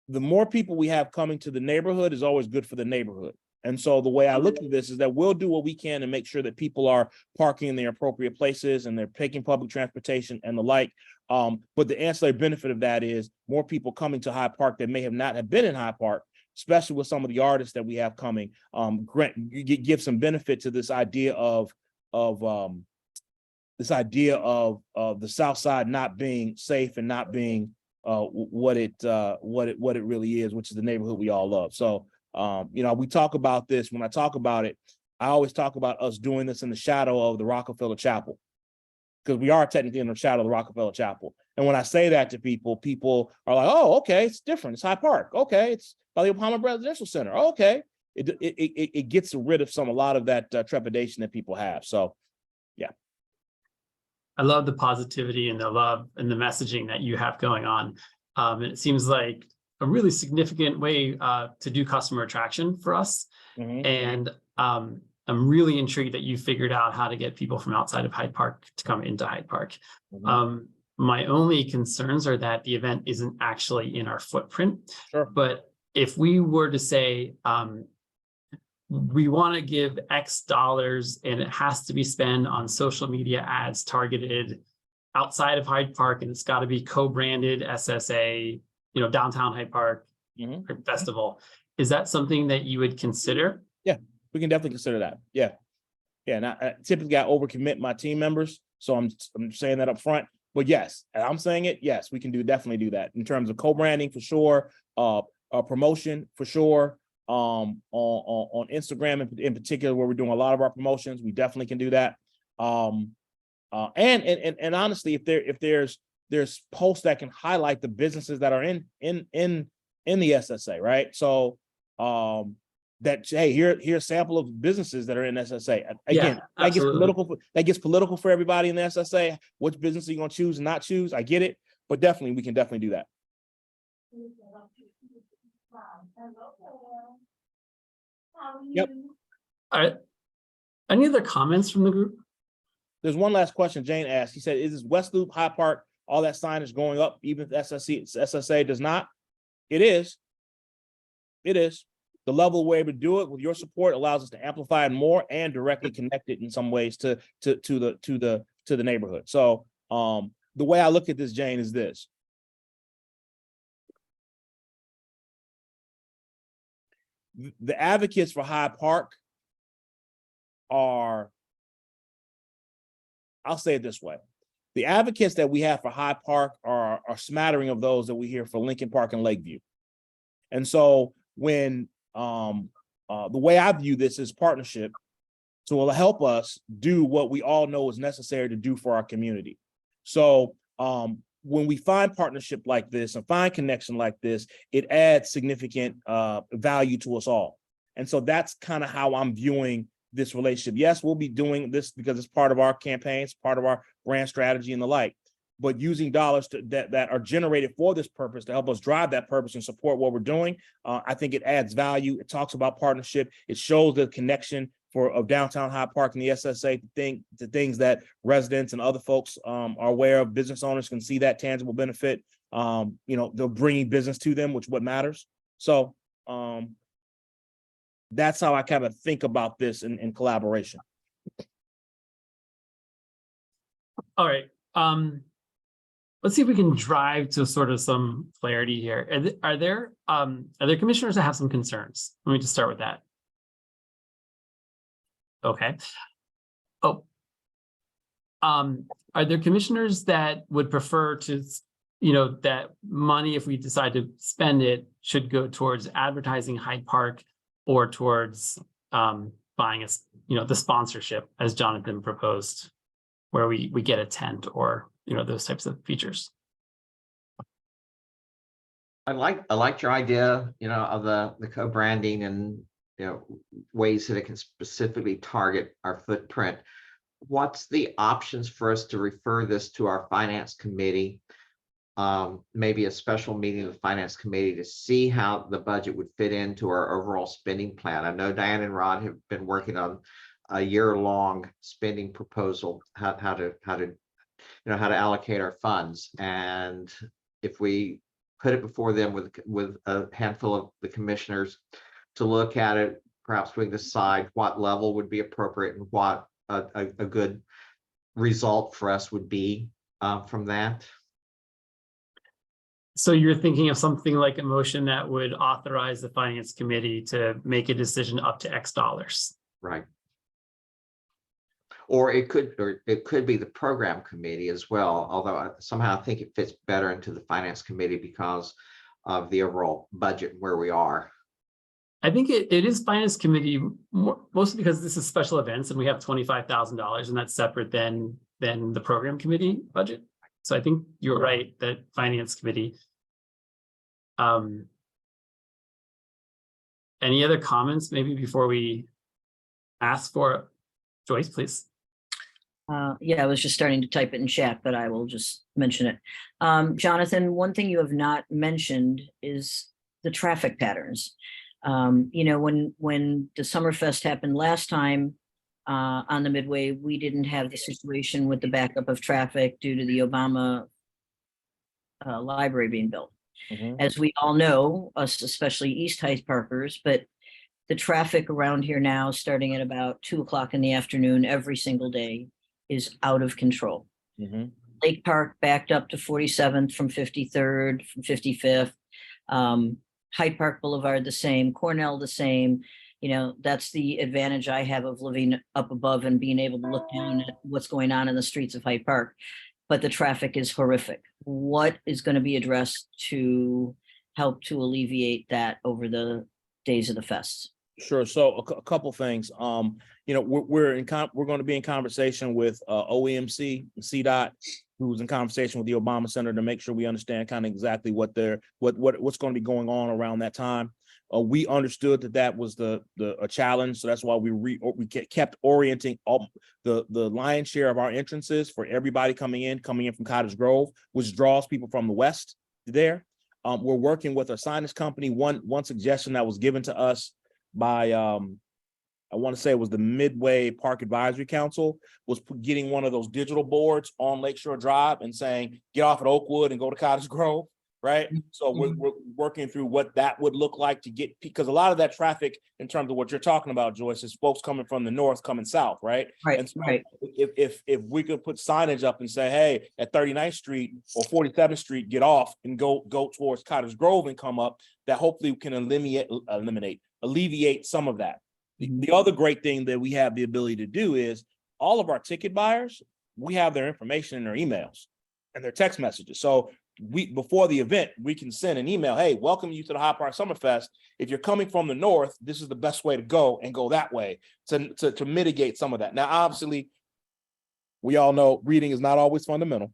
the more people we have coming to the neighborhood is always good for the neighborhood. And so the way I look at this is that we'll do what we can to make sure that people are parking in the appropriate places and they're taking public transportation and the like. But the ancillary benefit of that is more people coming to Hyde Park that may have not have been in Hyde Park, especially with some of the artists that we have coming. Give some benefit to this idea of the South Side not being safe and not being what it really is, which is the neighborhood we all love. So we talk about this. When I talk about it, I always talk about us doing this in the shadow of the Rockefeller Chapel, because we are technically in the shadow of the Rockefeller Chapel. And when I say that to people, people are like, "Oh, okay, it's different. It's Hyde Park. Okay, it's by the Obama Residential Center. Okay." It gets rid of a lot of that trepidation that people have. So, yeah. I love the positivity and the love and the messaging that you have going on. And it seems like a really significant way to do customer attraction for us. Mm-hmm. And I'm really intrigued that you figured out how to get people from outside of Hyde Park to come into Hyde Park. Mm-hmm. My only concerns are that the event isn't actually in our footprint. Sure. But if we were to say, we want to give X dollars and it has to be spent on social media ads targeted outside of Hyde Park, and it's got to be co-branded SSA, downtown Hyde Park Mm-hmm. festival. Is that something that you would consider? Yeah, we can definitely consider that. Yeah. And I typically overcommit my team members, so I'm saying that up front. But yes, and I'm saying it. Yes, we can definitely do that in terms of co-branding for sure. Promotion for sure. On Instagram in particular, where we're doing a lot of our promotions, we definitely can do that. And honestly, if there's posts that can highlight the businesses that are in the SSA, right? So that, hey, here's a sample of businesses that are in SSA. Again, that gets political for everybody in the SSA. Which business are you gonna choose and not choose? I get it, but we can definitely do that. Yep. Any other comments from the group? There's one last question Jane asked. He said, is this West Loop, High Park, all that signage going up, even if SSA does not? It is. It is. The level we're able to do it with your support allows us to amplify it more and directly connect it in some ways to the neighborhood. So the way I look at this, Jane, is this. The advocates for Hyde Park are, I'll say it this way. The advocates that we have for Hyde Park are a smattering of those that we hear for Lincoln Park and Lakeview. And so when the way I view this is partnership, so it'll help us do what we all know is necessary to do for our community. So when we find partnership like this and find connection like this, it adds significant value to us all. And so that's kind of how I'm viewing this relationship. Yes, we'll be doing this because it's part of our campaigns, part of our brand strategy and the like, but using dollars that are generated for this purpose to help us drive that purpose and support what we're doing, I think it adds value. It talks about partnership. It shows the connection of downtown Hyde Park and the SSA to things that residents and other folks are aware of. Business owners can see that tangible benefit. They're bringing business to them, which what matters. So that's how I kind of think about this in collaboration. All right. Let's see if we can drive to sort of some clarity here. Are there commissioners that have some concerns? Let me just start with that. Okay. Oh. Are there commissioners that would prefer to, that money, if we decide to spend it, should go towards advertising Hyde Park or towards buying us, the sponsorship as Jonathan proposed, where we get a tent or those types of features? I liked your idea, of the co-branding and ways that it can specifically target our footprint. What's the options for us to refer this to our finance committee? Maybe a special meeting of the finance committee to see how the budget would fit into our overall spending plan. I know Diane and Rod have been working on a year-long spending proposal, how to allocate our funds. And if we put it before them with a handful of the commissioners to look at it, perhaps we can decide what level would be appropriate and what a good result for us would be from that. So you're thinking of something like a motion that would authorize the finance committee to make a decision up to X dollars. Right. Or it could be the program committee as well, although somehow I think it fits better into the finance committee because of the overall budget where we are. I think it is finance committee, mostly because this is special events and we have $25,000 and that's separate than the program committee budget. So I think you're right that finance committee. Any other comments maybe before we ask for Joyce, please? Yeah, I was just starting to type it in chat, but I will just mention it. Jonathan, one thing you have not mentioned is the traffic patterns. When the Summerfest happened last time on the Midway, we didn't have the situation with the backup of traffic due to the Obama library being built. Mm-hmm. As we all know, us especially East Hyde Parkers, but the traffic around here now, starting at about 2 o'clock in the afternoon every single day, is out of control. Mm-hmm. Lake Park backed up to 47th from 53rd, from 55th. Hyde Park Boulevard the same, Cornell the same. That's the advantage I have of living up above and being able to look down at what's going on in the streets of Hyde Park. But the traffic is horrific. What is going to be addressed to help to alleviate that over the days of the fests? Sure. So a couple things. We're going to be in conversation with OEMC, CDOT, who's in conversation with the Obama Center to make sure we understand kind of exactly what's going to be going on around that time. We understood that was a challenge, so that's why we kept orienting the lion's share of our entrances for everybody coming in from Cottage Grove, which draws people from the west there. We're working with a signage company. One suggestion that was given to us by I want to say it was the Midway Park Advisory Council, was getting one of those digital boards on Lakeshore Drive and saying, get off at Oakwood and go to Cottage Grove, right? So we're working through what that would look like to get, because a lot of that traffic in terms of what you're talking about, Joyce, is folks coming from the north, coming south, right? Right, And so right. if we could put signage up and say, hey, at 39th Street or 47th Street, get off and go towards Cottage Grove and come up, that hopefully can alleviate some of that. The other great thing that we have the ability to do is all of our ticket buyers, we have their information in their emails and their text messages. So before the event, we can send an email, hey, welcome you to the Hyde Park Summerfest. If you're coming from the north, this is the best way to go, and go that way to mitigate some of that. Now, obviously, we all know reading is not always fundamental.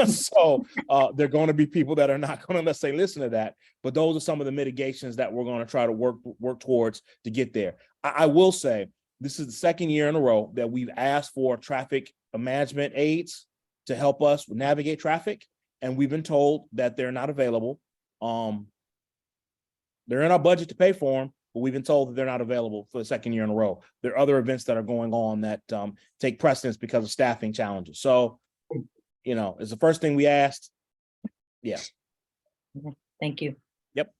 So there are going to be people that are not going to, let's say, listen to that. But those are some of the mitigations that we're going to try to work towards to get there. I will say this is the second year in a row that we've asked for traffic management aids to help us navigate traffic, and we've been told that they're not available. They're in our budget to pay for them, but we've been told that they're not available for the second year in a row. There are other events that are going on that take precedence because of staffing challenges. So, you know, it's the first thing we asked. Yeah. Thank you. Yep.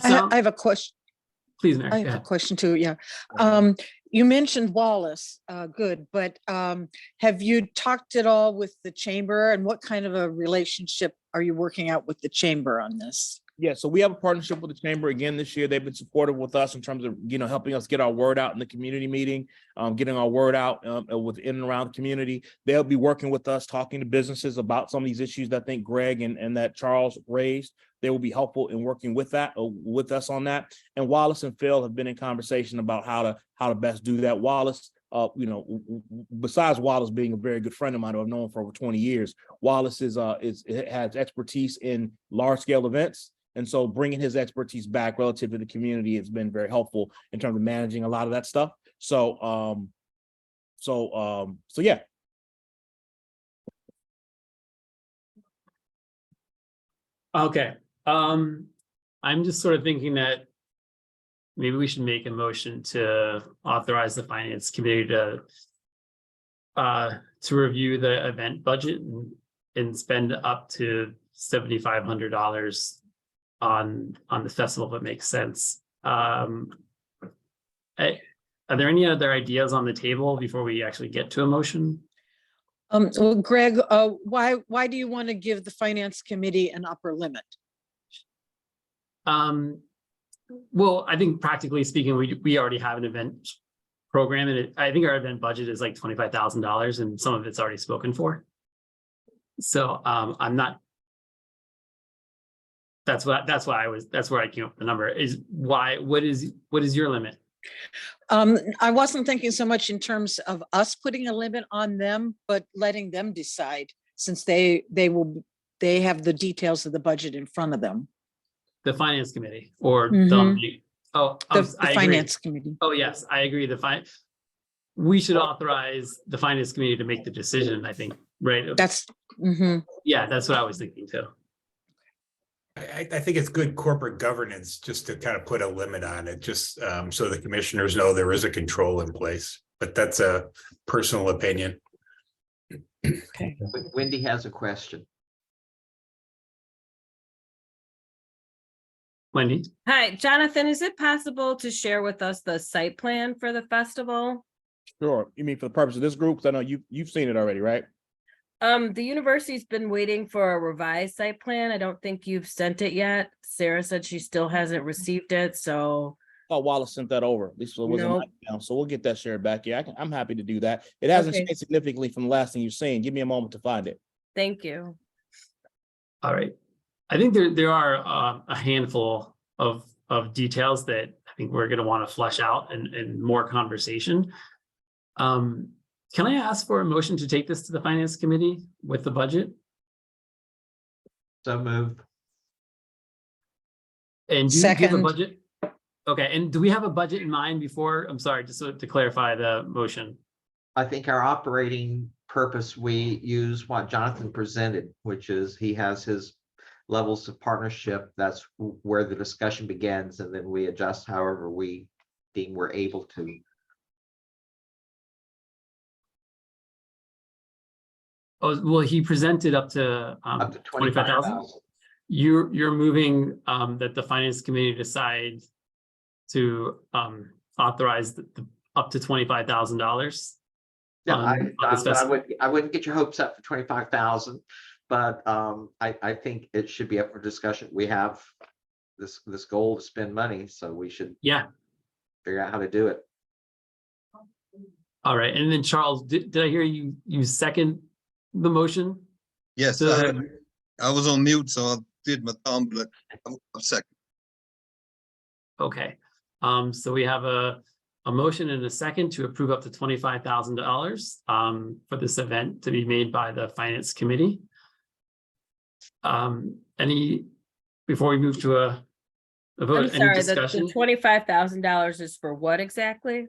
I have a question. Please, Mary. I go have a ahead. question too, yeah. You mentioned Wallace, good, but have you talked at all with the chamber, and what kind of a relationship are you working out with the chamber on this? Yeah, so we have a partnership with the chamber again this year. They've been supportive with us in terms of, you know, helping us get our word out in the community meeting, getting our word out within and around the community. They'll be working with us, talking to businesses about some of these issues that I think Greg and that Charles raised. They will be helpful in working with that, with us on that. And Wallace and Phil have been in conversation about how to best do that. Wallace, you know, besides Wallace being a very good friend of mine who I've known for over 20 years, Wallace has expertise in large scale events. And so bringing his expertise back relative to the community has been very helpful in terms of managing a lot of that stuff. So yeah. Okay. I'm just sort of thinking that maybe we should make a motion to authorize the finance committee to review the event budget and spend up to $7,500 on the festival, if it makes sense. Are there any other ideas on the table before we actually get to a motion? Well, Greg, why do you want to give the finance committee an upper limit? Well, I think practically speaking, we already have an event program, and I think our event budget is like $25,000, and some of it's already spoken for. So I'm not. That's where I came up with the number. Is why? What is your limit? I wasn't thinking so much in terms of us putting a limit on them, but letting them decide, since they have the details of the budget in front of them. The finance committee or The I finance agree. committee. Oh, yes, I agree. We should authorize the finance committee to make the decision, I think, right? Yeah, that's what I was thinking too. I think it's good corporate governance just to kind of put a limit on it, just so the commissioners know there is a control in place, but that's a personal opinion. Okay. Wendy has a question. Wendy? Hi, Jonathan, is it possible to share with us the site plan for the festival? Sure. You mean for the purpose of this group? 'Cause I know you've seen it already, right? The university's been waiting for a revised site plan. I don't think you've sent it yet. Sarah said she still hasn't received it, so. Oh, Wallace sent that over. At least it wasn't Nope. my email, so we'll get that shared back. Yeah, I'm happy to do that. It hasn't Okay. changed significantly from the last thing you've seen. Give me a moment to find it. Thank you. All right. I think there are a handful of details that I think we're going to want to flesh out and more conversation. Can I ask for a motion to take this to the finance committee with the budget? So moved. And do you give a Second. budget? Okay, and do we have a budget in mind before? I'm sorry, just to clarify the motion. I think our operating purpose, we use what Jonathan presented, which is he has his levels of partnership, that's where the discussion begins, and then we adjust however we deem we're able to. Oh, well, he presented up to Up to 25,000. You're moving that the finance committee decide to authorize the up to $25,000. Yeah, I wouldn't get your hopes up for 25,000, but I think it should be up for discussion. We have this goal to spend money, so we should figure out how to do it. All right, and then Charles, did I hear you second the motion? Yes, I was on mute, so I did my thumb, but I'm second. Okay, so we have a motion and a second to approve up to $25,000 for this event to be made by the finance committee. Before we move to a vote, I'm sorry, any discussion? the $25,000 is for what exactly?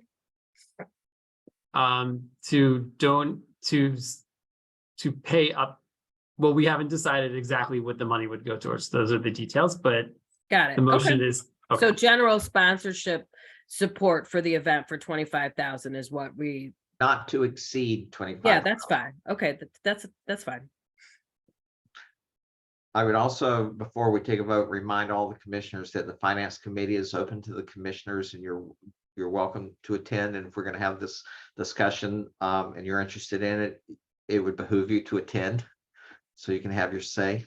To pay up. Well, we haven't decided exactly what the money would go towards. Those are the details, but Got it. the motion Okay. is. So Okay. general sponsorship support for the event for 25,000 is what we, Not to exceed 25. yeah, that's fine. Okay, that's fine. I would also, before we take a vote, remind all the commissioners that the finance committee is open to the commissioners, and you're welcome to attend. And if we're going to have this discussion and you're interested in it, it would behoove you to attend so you can have your say.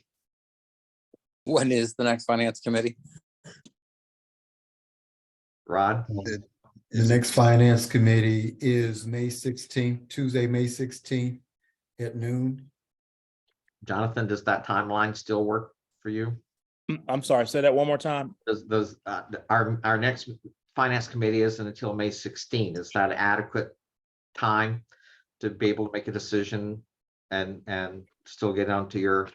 When is the next finance committee? Rod? The next finance committee is May 16th, Tuesday, May 16th at noon. Jonathan, does that timeline still work for you? I'm sorry, say that one more time. Does our next finance committee isn't until May 16th. Is that adequate time to be able to make a decision and still get onto your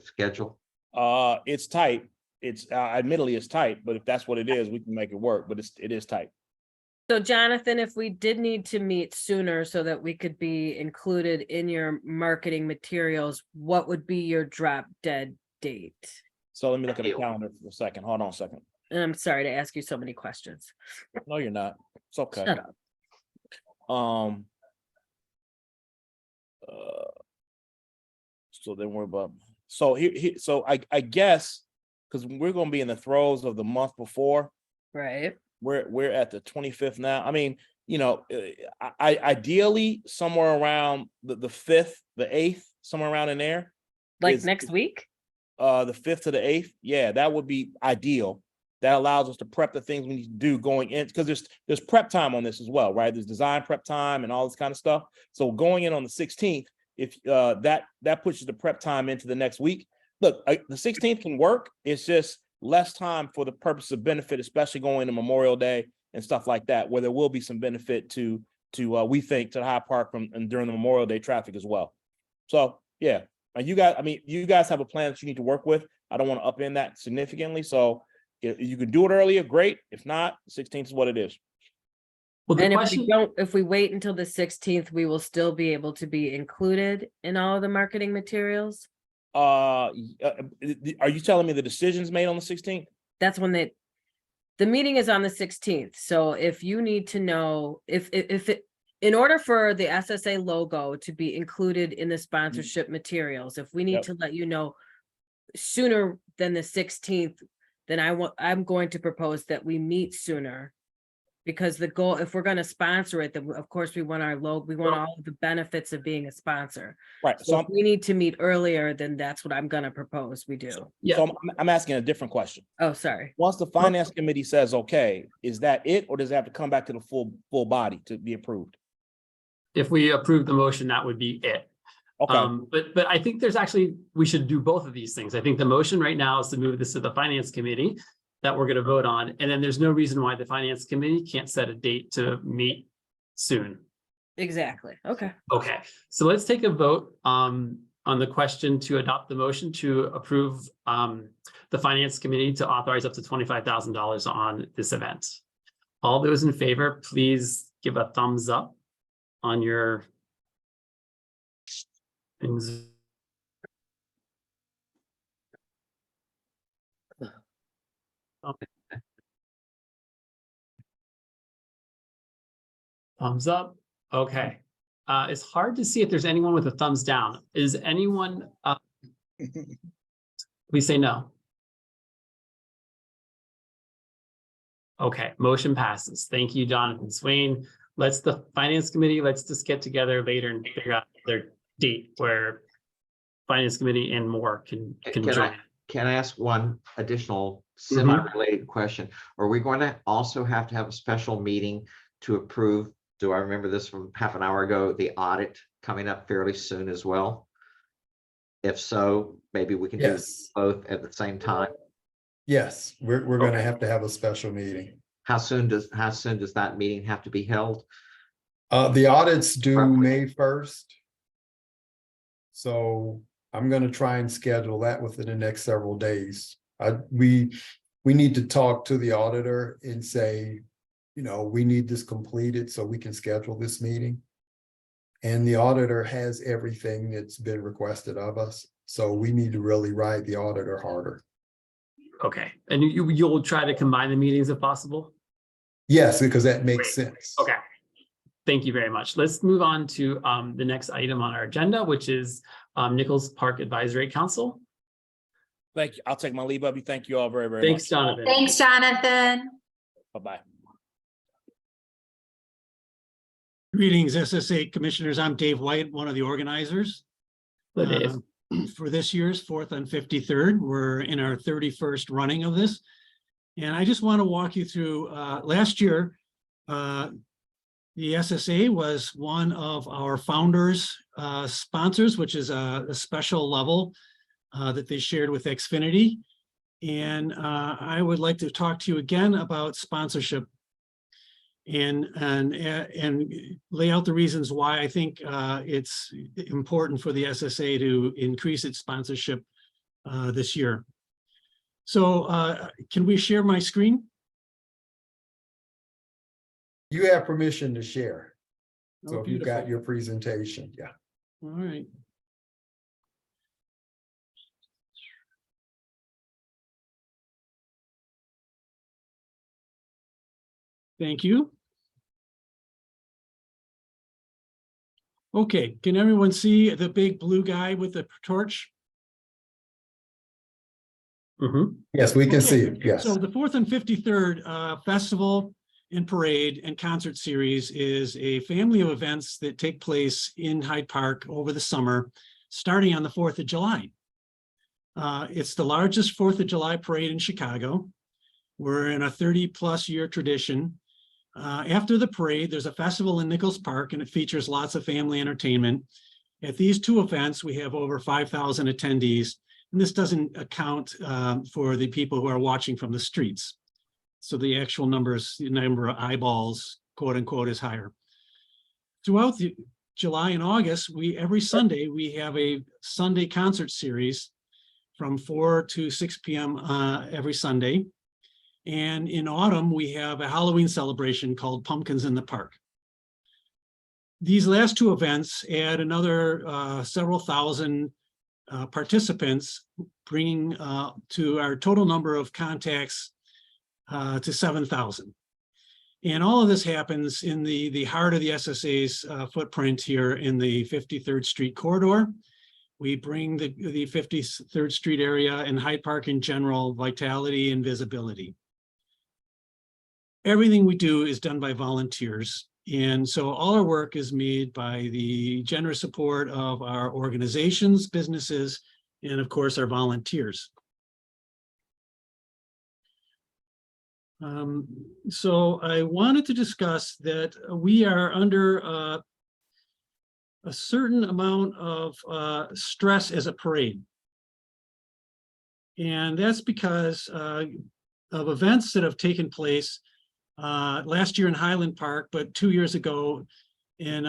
schedule? It's tight. It's admittedly it's tight, but if that's what it is, we can make it work, but it is tight. So Jonathan, if we did need to meet sooner so that we could be included in your marketing materials, what would be your drop dead date? So let me look at the calendar for a second. Hold on a second. And I'm sorry to ask you so many questions. No, you're not. It's okay. Shut up. So then we're about, so so I guess, because we're going to be in the throes of the month before. Right. We're at the 25th now. I mean, I ideally somewhere around the 5th, the 8th, somewhere around in there. Like next week? The 5th to the 8th. Yeah, that would be ideal. That allows us to prep the things we need to do going in, because there's prep time on this as well, right? There's design prep time and all this kind of stuff. So going in on the 16th, if that pushes the prep time into the next week. Look, the 16th can work. It's just less time for the purpose of benefit, especially going to Memorial Day and stuff like that, where there will be some benefit to we think, to the Hyde Park and during the Memorial Day traffic as well. So yeah, you guys have a plan that you need to work with. I don't want to upend that significantly. So if you can do it earlier, great. If not, 16th is what it is. Well, the And question, if we wait until the 16th, we will still be able to be included in all of the marketing materials. Are you telling me the decision's made on the 16th? That's when the meeting is on the 16th. So if you need to know in order for the SSA logo to be included in the sponsorship materials, if we need to let you know sooner than the 16th, then I'm going to propose that we meet sooner. Because the goal, if we're going to sponsor it, then of course we want our logo, we want all of the benefits of being a sponsor. Right. So if we need to meet earlier, then that's what I'm going to propose we do. Yeah. So I'm asking a different question. Oh, sorry. Once the finance committee says, okay, is that it, or does it have to come back to the full body to be approved? if we approve the motion, that would be it. Okay. But I think we should do both of these things. I think the motion right now is to move this to the finance committee that we're going to vote on. And then there's no reason why the finance committee can't set a date to meet soon. Exactly. Okay. Okay, so let's take a vote on the question to adopt the motion to approve the finance committee to authorize up to $25,000 on this event. All those in favor, please give a thumbs up on your things. Thumbs up. Okay. It's hard to see if there's anyone with a thumbs down. Is anyone, we say no. Okay, motion passes. Thank you, Jonathan Swain. Let's the finance committee, let's just get together later and figure out their date where finance committee and more can join. Can I ask one additional semi-related question? Are we going to also have to have a special meeting to approve? Do I remember this from half an hour ago, the audit coming up fairly soon as well? If so, maybe we can do both at the same time. Yes, we're going to have a special meeting. How soon does that meeting have to be held? The audit's due May 1st. So I'm going to try and schedule that within the next several days. We need to talk to the auditor and say, you know, we need this completed so we can schedule this meeting. And the auditor has everything that's been requested of us. So we need to really ride the auditor harder. Okay, and you'll try to combine the meetings if possible? Yes, because that makes sense. Okay. Thank you very much. Let's move on to the next item on our agenda, which is Nichols Park Advisory Council. Thank you. I'll take my leave, Bubby. Thank you all very, very Thanks, much. Jonathan. Thanks, Jonathan. Bye-bye. Greetings, SSA Commissioners. I'm Dave White, one of the organizers. Hello, Dave. For this year's 4th and 53rd, we're in our 31st running of this. And I just want to walk you through, last year, the SSA was one of our founders sponsors, which is a special level that they shared with Xfinity. And I would like to talk to you again about sponsorship and lay out the reasons why I think it's important for the SSA to increase its sponsorship this year. So can we share my screen? You have permission to share. So Oh, if you've got beautiful. your presentation, yeah. All right. Thank you. Okay, can everyone see the big blue guy with the torch? Yes, we can Okay, see it. Yes. So the 4th and 53rd Festival and Parade and Concert Series is a family of events that take place in Hyde Park over the summer, starting on the 4th of July. It's the largest 4th of July parade in Chicago. We're in a 30+ year tradition. After the parade, there's a festival in Nichols Park, and it features lots of family entertainment. At these two events, we have over 5,000 attendees, and this doesn't account for the people who are watching from the streets. So the actual number of eyeballs, quote unquote, is higher. Throughout the July and August, every Sunday, we have a Sunday concert series from 4 to 6 p.m. Every Sunday. And in autumn, we have a Halloween celebration called Pumpkins in the Park. These last two events add another several thousand participants, bringing to our total number of contacts to 7,000. And all of this happens in the heart of the SSA's footprint here in the 53rd Street corridor. We bring the 53rd Street area and Hyde Park in general vitality and visibility. Everything we do is done by volunteers. And so all our work is made by the generous support of our organizations, businesses, and of course, our volunteers. So I wanted to discuss that we are under a certain amount of stress as a parade. And that's because of events that have taken place last year in Highland Park, but 2 years ago in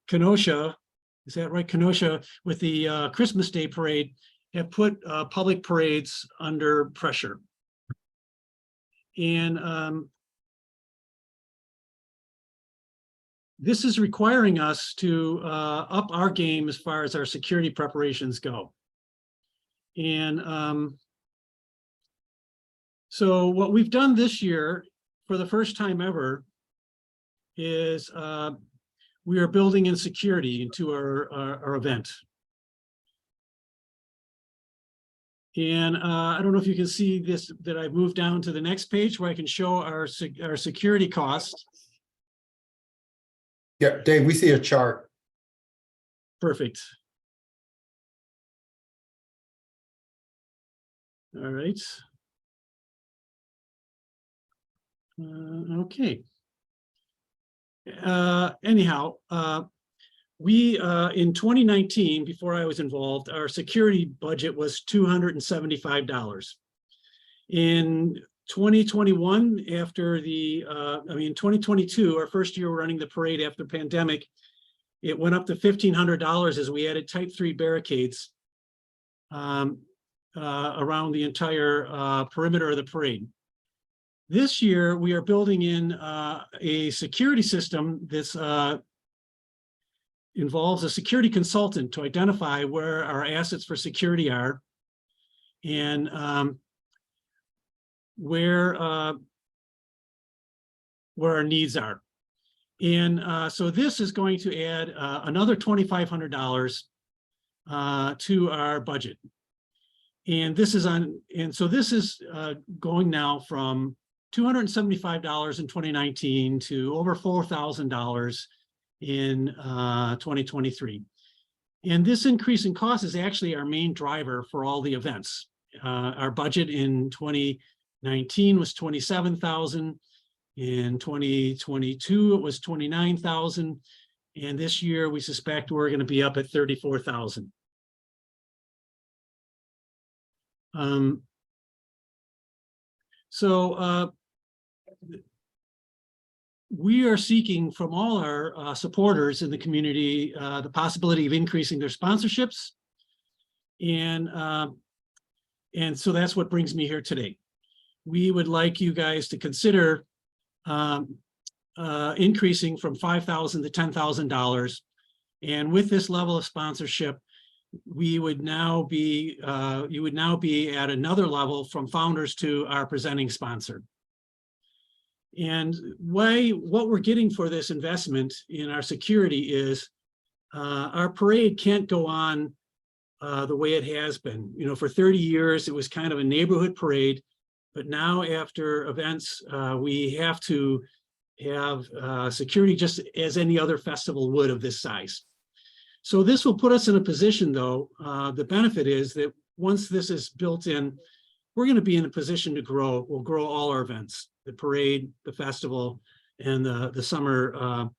Kenosha, is that right? Kenosha, with the Christmas Day parade, have put public parades under pressure. And this is requiring us to up our game as far as our security preparations go. And so what we've done this year, for the first time ever, is we are building in security into our event. And I don't know if you can see this, that I've moved down to the next page where I can show our security costs. Yeah, Dave, we see a chart. Perfect. All right. Okay. Anyhow, we in 2019, before I was involved, our security budget was $275. In 2021, after the 2022, our first year running the parade after the pandemic, it went up to $1,500 as we added type 3 barricades around the entire perimeter of the parade. This year, we are building in a security system that's involves a security consultant to identify where our assets for security are and where our needs are. And so this is going to add another $2,500 to our budget. And this is going now from $275 in 2019 to over $4,000 in 2023. And this increase in cost is actually our main driver for all the events. Our budget in 2019 was $27,000. In 2022, it was $29,000. And this year, we suspect we're going to be up at $34,000. We are seeking from all our supporters in the community the possibility of increasing their sponsorships. And so that's what brings me here today. We would like you guys to consider increasing from $5,000 to $10,000. And with this level of sponsorship, we would now be, you would now be at another level from founders to our presenting sponsor. And what we're getting for this investment in our security is our parade can't go on the way it has been. You know, for 30 years, it was kind of a neighborhood parade, but now after events, we have to have security just as any other festival would of this size. So this will put us in a position, though, the benefit is that once this is built in, we're going to be in a position to grow. We'll grow all our events, the parade, the festival, and the summer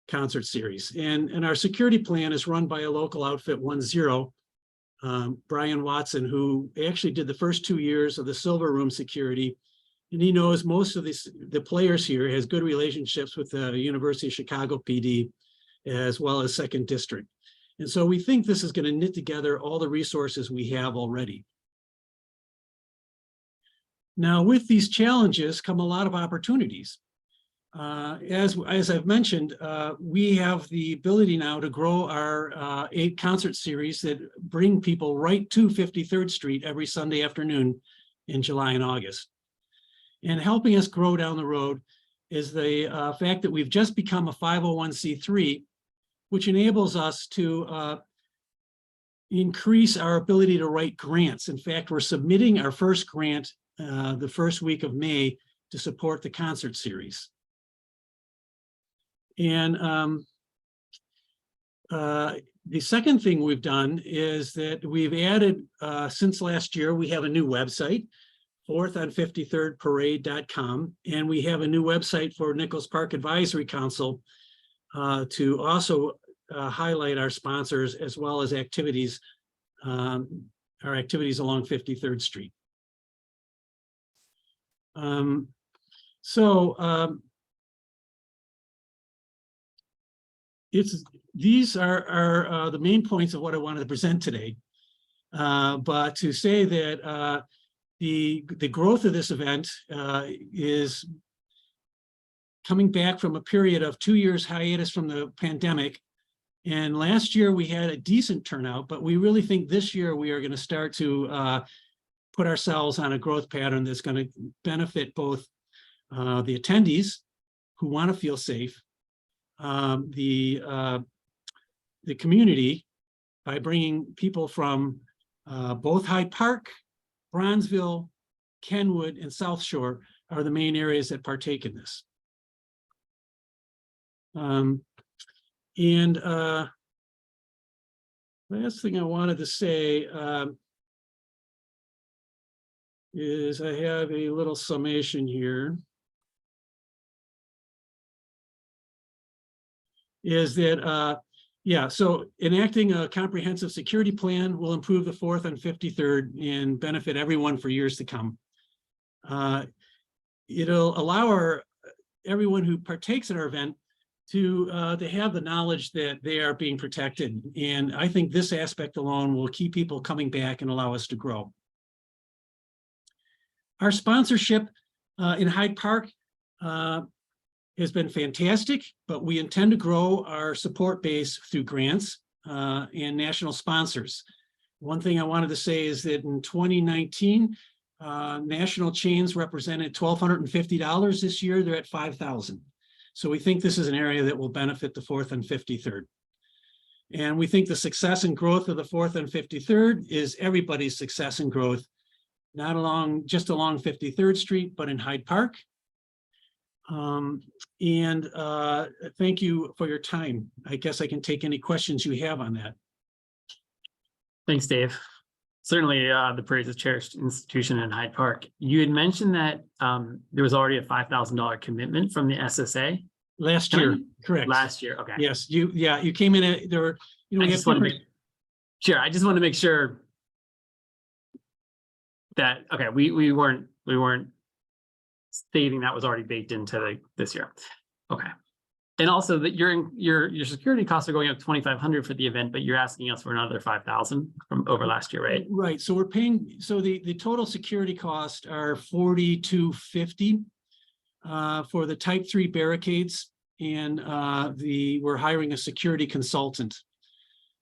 concert series. And our security plan is run by a local outfit, 10, Brian Watson, who actually did the first 2 years of the Silver Room security. And he knows most of the players here, has good relationships with the University of Chicago PD, as well as 2nd District. And so we think this is going to knit together all the resources we have already. Now, with these challenges come a lot of opportunities. As I've mentioned, we have the ability now to grow our 8 concert series that bring people right to 53rd Street every Sunday afternoon in July and August. And helping us grow down the road is the fact that we've just become a 501c3, which enables us to increase our ability to write grants. In fact, we're submitting our first grant the first week of May to support the concert series. And the second thing we've done is that we've added, since last year, we have a new website, 4thon53rdparade.com, and we have a new website for Nichols Park Advisory Council to also highlight our sponsors as well as activities, our activities along 53rd Street. These are the main points of what I wanted to present today. But to say that the growth of this event is coming back from a period of 2 years hiatus from the pandemic. And last year we had a decent turnout, but we really think this year we are going to start to put ourselves on a growth pattern that's going to benefit both the attendees who want to feel safe, the community, by bringing people from both Hyde Park, Bronzeville, Kenwood, and South Shore are the main areas that partake in this. Last thing I wanted to say is I have a little summation here. Is that, yeah, so enacting a comprehensive security plan will improve the 4th and 53rd and benefit everyone for years to come. It'll allow everyone who partakes in our event to have the knowledge that they are being protected. And I think this aspect alone will keep people coming back and allow us to grow. Our sponsorship in Hyde Park has been fantastic, but we intend to grow our support base through grants and national sponsors. One thing I wanted to say is that in 2019, national chains represented $1,250. This year, they're at $5,000. So we think this is an area that will benefit the 4th and 53rd. And we think the success and growth of the 4th and 53rd is everybody's success and growth, not just along 53rd Street, but in Hyde Park. Thank you for your time. I guess I can take any questions you have on that. Thanks, Dave. Certainly, the parade's a cherished institution in Hyde Park. You had mentioned that there was already a $5,000 commitment from the SSA last year. Correct. Last year, okay. Yes, you came in at, there were, we have different. Sure, I just want to make sure that, okay, we weren't stating that was already baked into this year. Okay. And also that your security costs are going up 2,500 for the event, but you're asking us for another 5,000 from over last year, right? Right. So we're paying, so the total security costs are $4,250 for the type 3 barricades. And we're hiring a security consultant.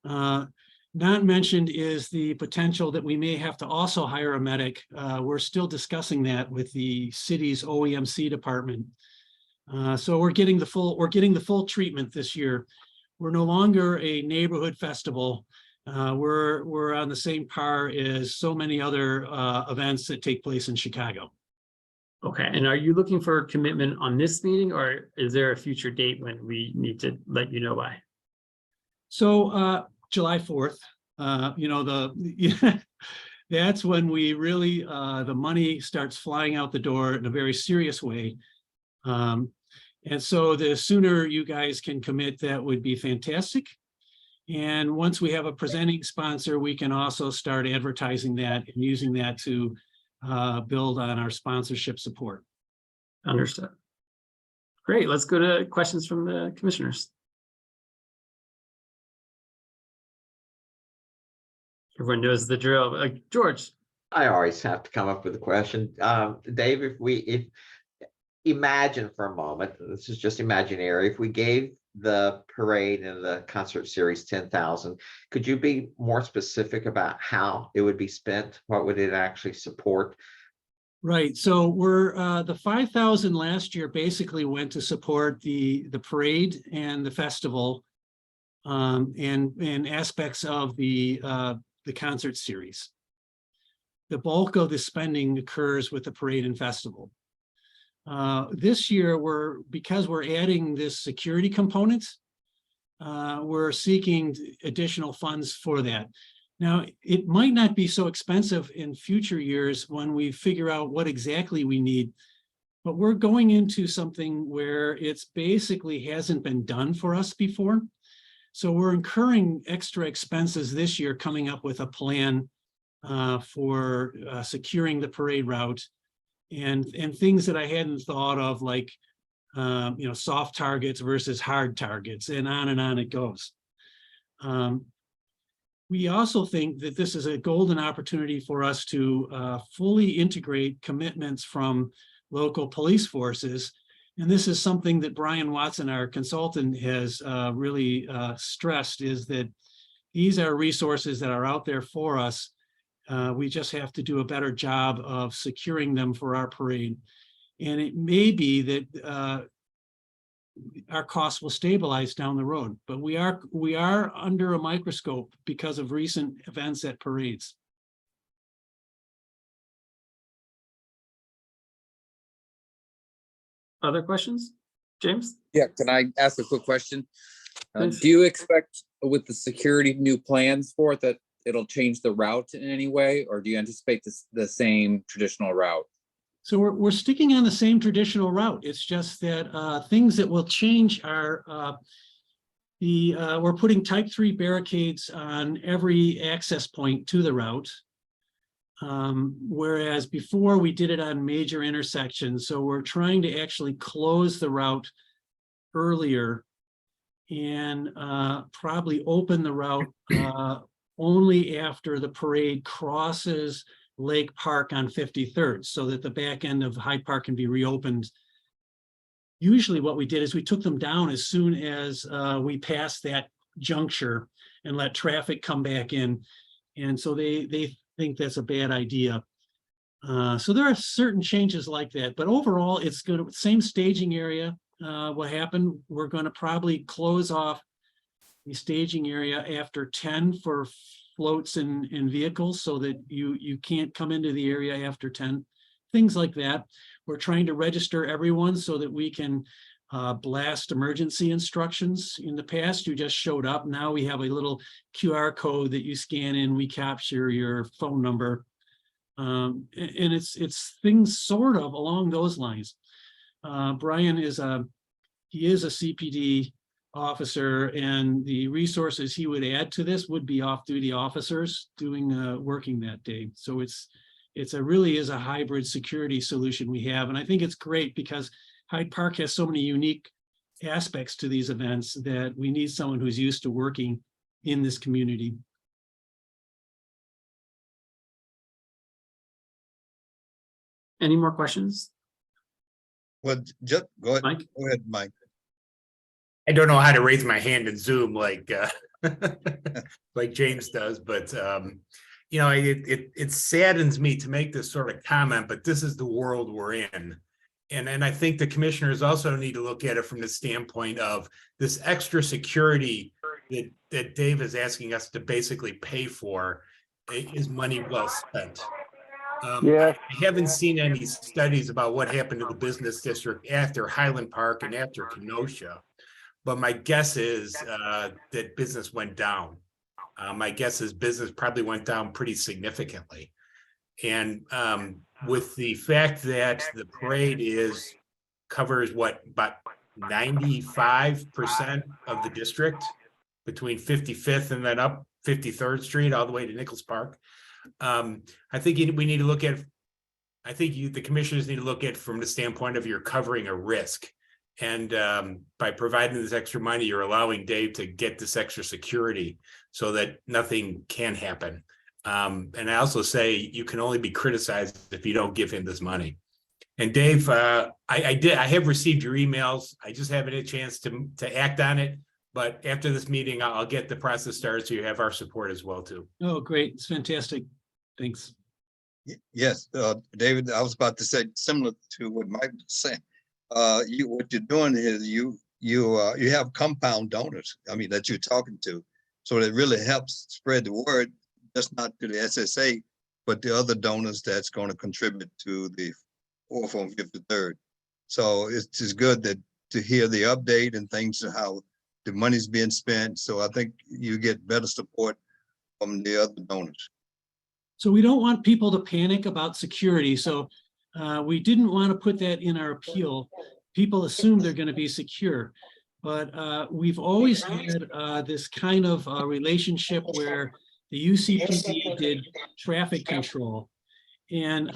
Not mentioned is the potential that we may have to also hire a medic. We're still discussing that with the city's OEMC department. So we're getting the full treatment this year. We're no longer a neighborhood festival. We're on the same par as so many other events that take place in Chicago. Okay, and are you looking for a commitment on this meeting, or is there a future date when we need to let you know by? So July 4th, that's when we really, the money starts flying out the door in a very serious way. And so the sooner you guys can commit, that would be fantastic. And once we have a presenting sponsor, we can also start advertising that and using that to build on our sponsorship support. Understood. Great, let's go to questions from the commissioners. Everyone knows the drill. George. I always have to come up with a question. Dave, if imagine for a moment, this is just imaginary, if we gave the parade and the concert series 10,000, could you be more specific about how it would be spent? What would it actually support? Right. So we're the 5,000 last year basically went to support the parade and the festival and aspects of the concert series. The bulk of the spending occurs with the parade and festival. This year, because we're adding this security component, we're seeking additional funds for that. Now, it might not be so expensive in future years when we figure out what exactly we need, but we're going into something where it's basically hasn't been done for us before. So we're incurring extra expenses this year coming up with a plan for securing the parade route and things that I hadn't thought of, like soft targets versus hard targets, and on it goes. We also think that this is a golden opportunity for us to fully integrate commitments from local police forces. And this is something that Brian Watson, our consultant, has really stressed, is that these are resources that are out there for us. We just have to do a better job of securing them for our parade. And it may be that our costs will stabilize down the road. But we are under a microscope because of recent events at parades. Other questions? James? Yeah, can I ask a quick question? Please. Do you expect with the security new plans for it that it'll change the route in any way, or do you anticipate the same traditional route? So we're sticking on the same traditional route. It's just that things that will change are we're putting type 3 barricades on every access point to the route. Whereas before we did it on major intersections. So we're trying to actually close the route earlier and probably open the route only after the parade crosses Lake Park on 53rd, so that the back end of Hyde Park can be reopened. Usually what we did is we took them down as soon as we passed that juncture and let traffic come back in. And so they think that's a bad idea. So there are certain changes like that, but overall it's good. Same staging area. What happened, we're going to probably close off the staging area after 10 for floats and vehicles, so that you can't come into the area after 10, things like that. We're trying to register everyone so that we can blast emergency instructions. In the past, you just showed up. Now we have a little QR code that you scan in, we capture your phone number. And it's things sort of along those lines. Brian is a CPD officer, and the resources he would add to this would be off-duty officers doing working that day. So it's really is a hybrid security solution we have, and I think it's great because Hyde Park has so many unique aspects to these events that we need someone who's used to working in this community. Any more questions? Well, just go ahead, Mike? go ahead, Mike. I don't know how to raise my hand in Zoom like like James does, but you know, it saddens me to make this sort of comment, but this is the world we're in. And I think the commissioners also need to look at it from the standpoint of this extra security that Dave is asking us to basically pay for is money well spent. I haven't seen any studies about what happened to the business district after Highland Park and after Kenosha. But my guess is that business went down. My guess is business probably went down pretty significantly. And with the fact that the parade covers what, about 95% of the district between 55th and then up 53rd Street all the way to Nichols Park. I think we need to look at, the commissioners need to look at from the standpoint of you're covering a risk. And by providing this extra money, you're allowing Dave to get this extra security so that nothing can happen. And I also say you can only be criticized if you don't give him this money. And Dave, I have received your emails. I just haven't had a chance to act on it. But after this meeting, I'll get the process started so you have our support as well too. Oh, great. It's fantastic. Thanks. Yes, David, I was about to say similar to what Mike was saying. What you're doing is you have compound donors, I mean, that you're talking to. So it really helps spread the word, just not to the SSA, but the other donors that's going to contribute to the 4th and 53rd. So it's just good to hear the update and things of how the money's being spent. So I think you get better support from the other donors. So we don't want people to panic about security. So we didn't want to put that in our appeal. People assume they're going to be secure, but we've always had this kind of relationship where the UCPD did traffic control, and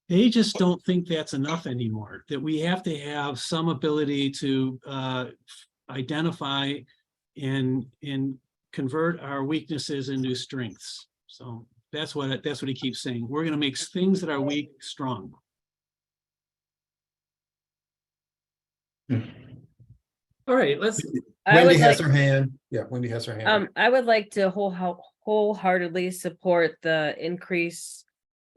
they just don't think that's enough anymore, that we have to have some ability to identify and convert our weaknesses into strengths. So that's what he keeps saying. We're going to make things that are weak strong. All right, let's. Wendy has her hand. Yeah, Wendy has her hand. I would like to wholeheartedly support the increase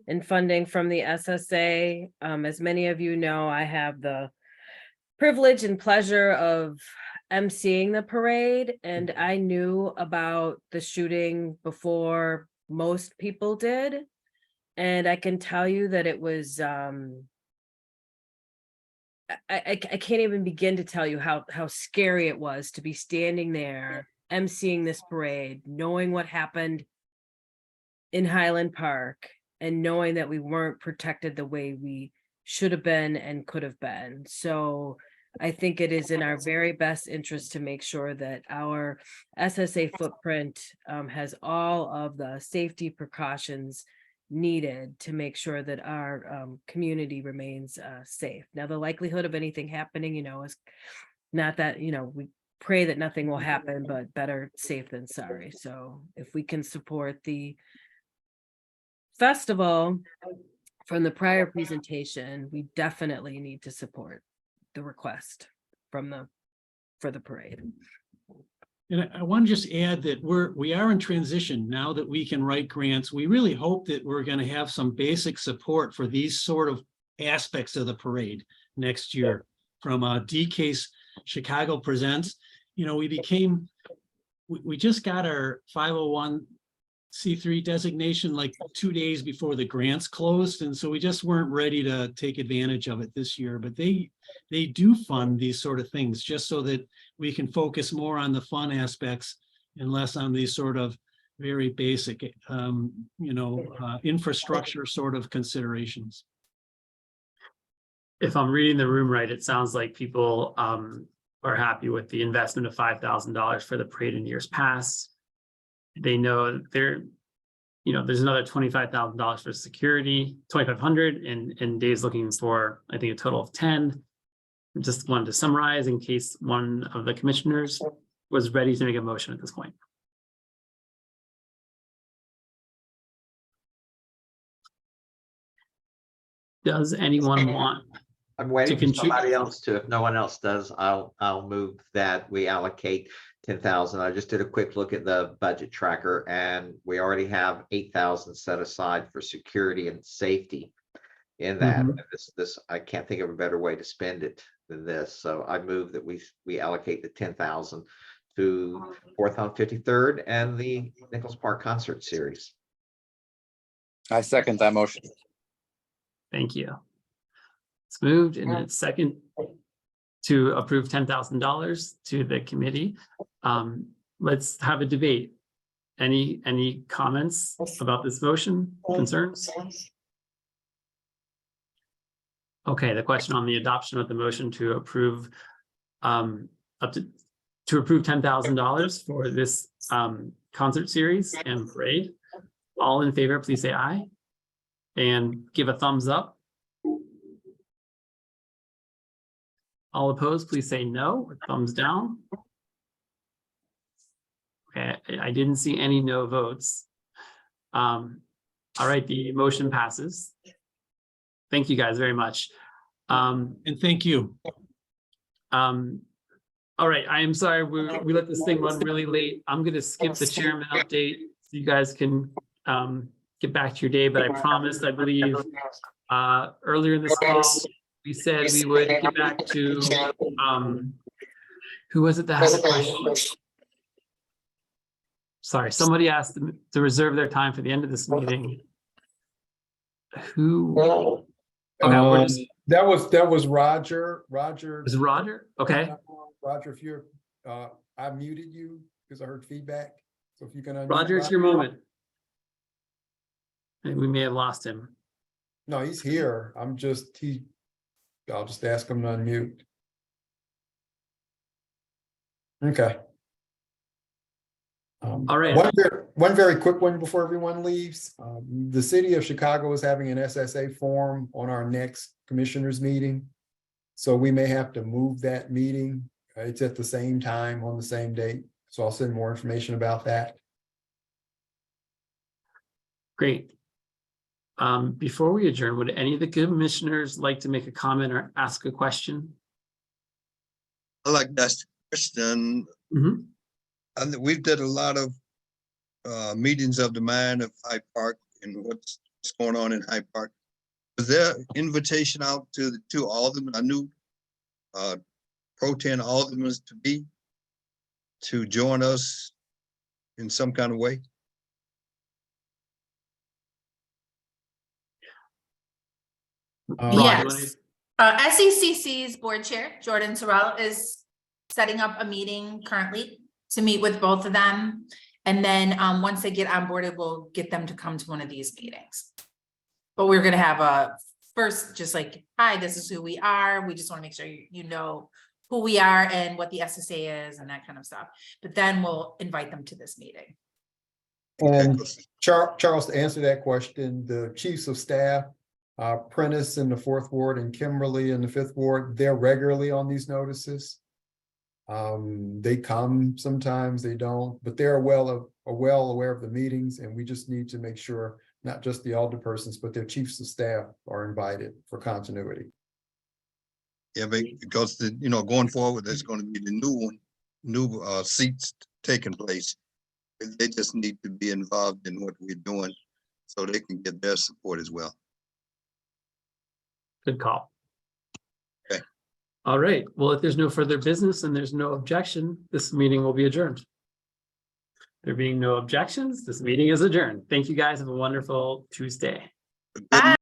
in funding from the SSA. As many of you know, I have the privilege and pleasure of emceeing the parade, and I knew about the shooting before most people did. And I can tell you that it was I can't even begin to tell you how scary it was to be standing there emceeing this parade, knowing what happened in Highland Park and knowing that we weren't protected the way we should have been and could have been. So I think it is in our very best interest to make sure that our SSA footprint has all of the safety precautions needed to make sure that our community remains safe. Now, the likelihood of anything happening, is not that, we pray that nothing will happen, but better safe than sorry. So if we can support the festival from the prior presentation, we definitely need to support the request for the parade. And I want to just add that we are in transition now that we can write grants. We really hope that we're going to have some basic support for these sort of aspects of the parade next year from DCASE Chicago Presents. We just got our 501c3 designation like 2 days before the grants closed. And so we just weren't ready to take advantage of it this year, but they do fund these sort of things just so that we can focus more on the fun aspects and less on these sort of very basic, infrastructure sort of considerations. If I'm reading the room right, it sounds like people are happy with the investment of $5,000 for the parade in years past. They know there's another $25,000 for security, $2,500, and Dave's looking for, I think, a total of 10. Just wanted to summarize in case one of the commissioners was ready to make a motion at this point. Does anyone want? I'm waiting to for somebody else to. If no one else does, I'll move that we allocate 10,000. I just did a quick look at the budget tracker, and we already have 8,000 set aside for security and safety in that. This I can't think of a better way to spend it than this. So I move that we allocate the 10,000 to 4th on 53rd and the Nichols Park concert series. I second that motion. Thank you. It's moved and it's second to approve $10,000 to the committee. Let's have a debate. Any comments about this motion, concerns? Okay, the question on the adoption of the motion to approve approve $10,000 for this concert series and parade. All in favor, please say aye and give a thumbs up. All opposed, please say no or thumbs down. Okay, I didn't see any no votes. All right, the motion passes. Thank you guys very much. And thank you. All right, I am sorry we let this thing run really late. I'm going to skip the chairman update so you guys can get back to your day, but I promised, I believe, earlier in this call, we said we would get back to, who was it that had a question? Sorry, somebody asked to reserve their time for the end of this meeting. Who? Okay, that was Roger. Is it Roger? Okay. Roger, if you're, I muted you because I heard feedback. So if you can. Roger, it's your moment. And we may have lost him. No, he's here. I'll just ask him to unmute. Okay. All right. One very quick one before everyone leaves. The city of Chicago is having an SSA forum on our next commissioners meeting. So we may have to move that meeting. It's at the same time on the same date. So I'll send more information about that. Great. Before we adjourn, would any of the commissioners like to make a comment or ask a question? I like to ask a question. And we've did a lot of meetings of the mind of Hyde Park and what's going on in Hyde Park. Was there invitation out to all of them? I knew pro tem aldermen to be to join us in some kind of way? Um, Yes. SECC's board chair, Jordan Terrell, is setting up a meeting currently to meet with both of them. And then once they get onboarded, we'll get them to come to one of these meetings. But we're gonna have a first, just like, hi, this is who we are. We just want to make sure you know who we are and what the SSA is and that kind of stuff. But then we'll invite them to this meeting. And Charles, to answer that question, the chiefs of staff, Prentice in the 4th Ward and Kimberly in the 5th Ward, they're regularly on these notices. They come sometimes, they don't, but they're well aware of the meetings, and we just need to make sure not just the alderpersons, but their chiefs of staff are invited for continuity. Yeah, because going forward, there's going to be the new seats taking place. They just need to be involved in what we're doing so they can get their support as well. Good call. Okay. All right. Well, if there's no further business and there's no objection, this meeting will be adjourned. There being no objections, this meeting is adjourned. Thank you guys. Have a wonderful Tuesday. Bye.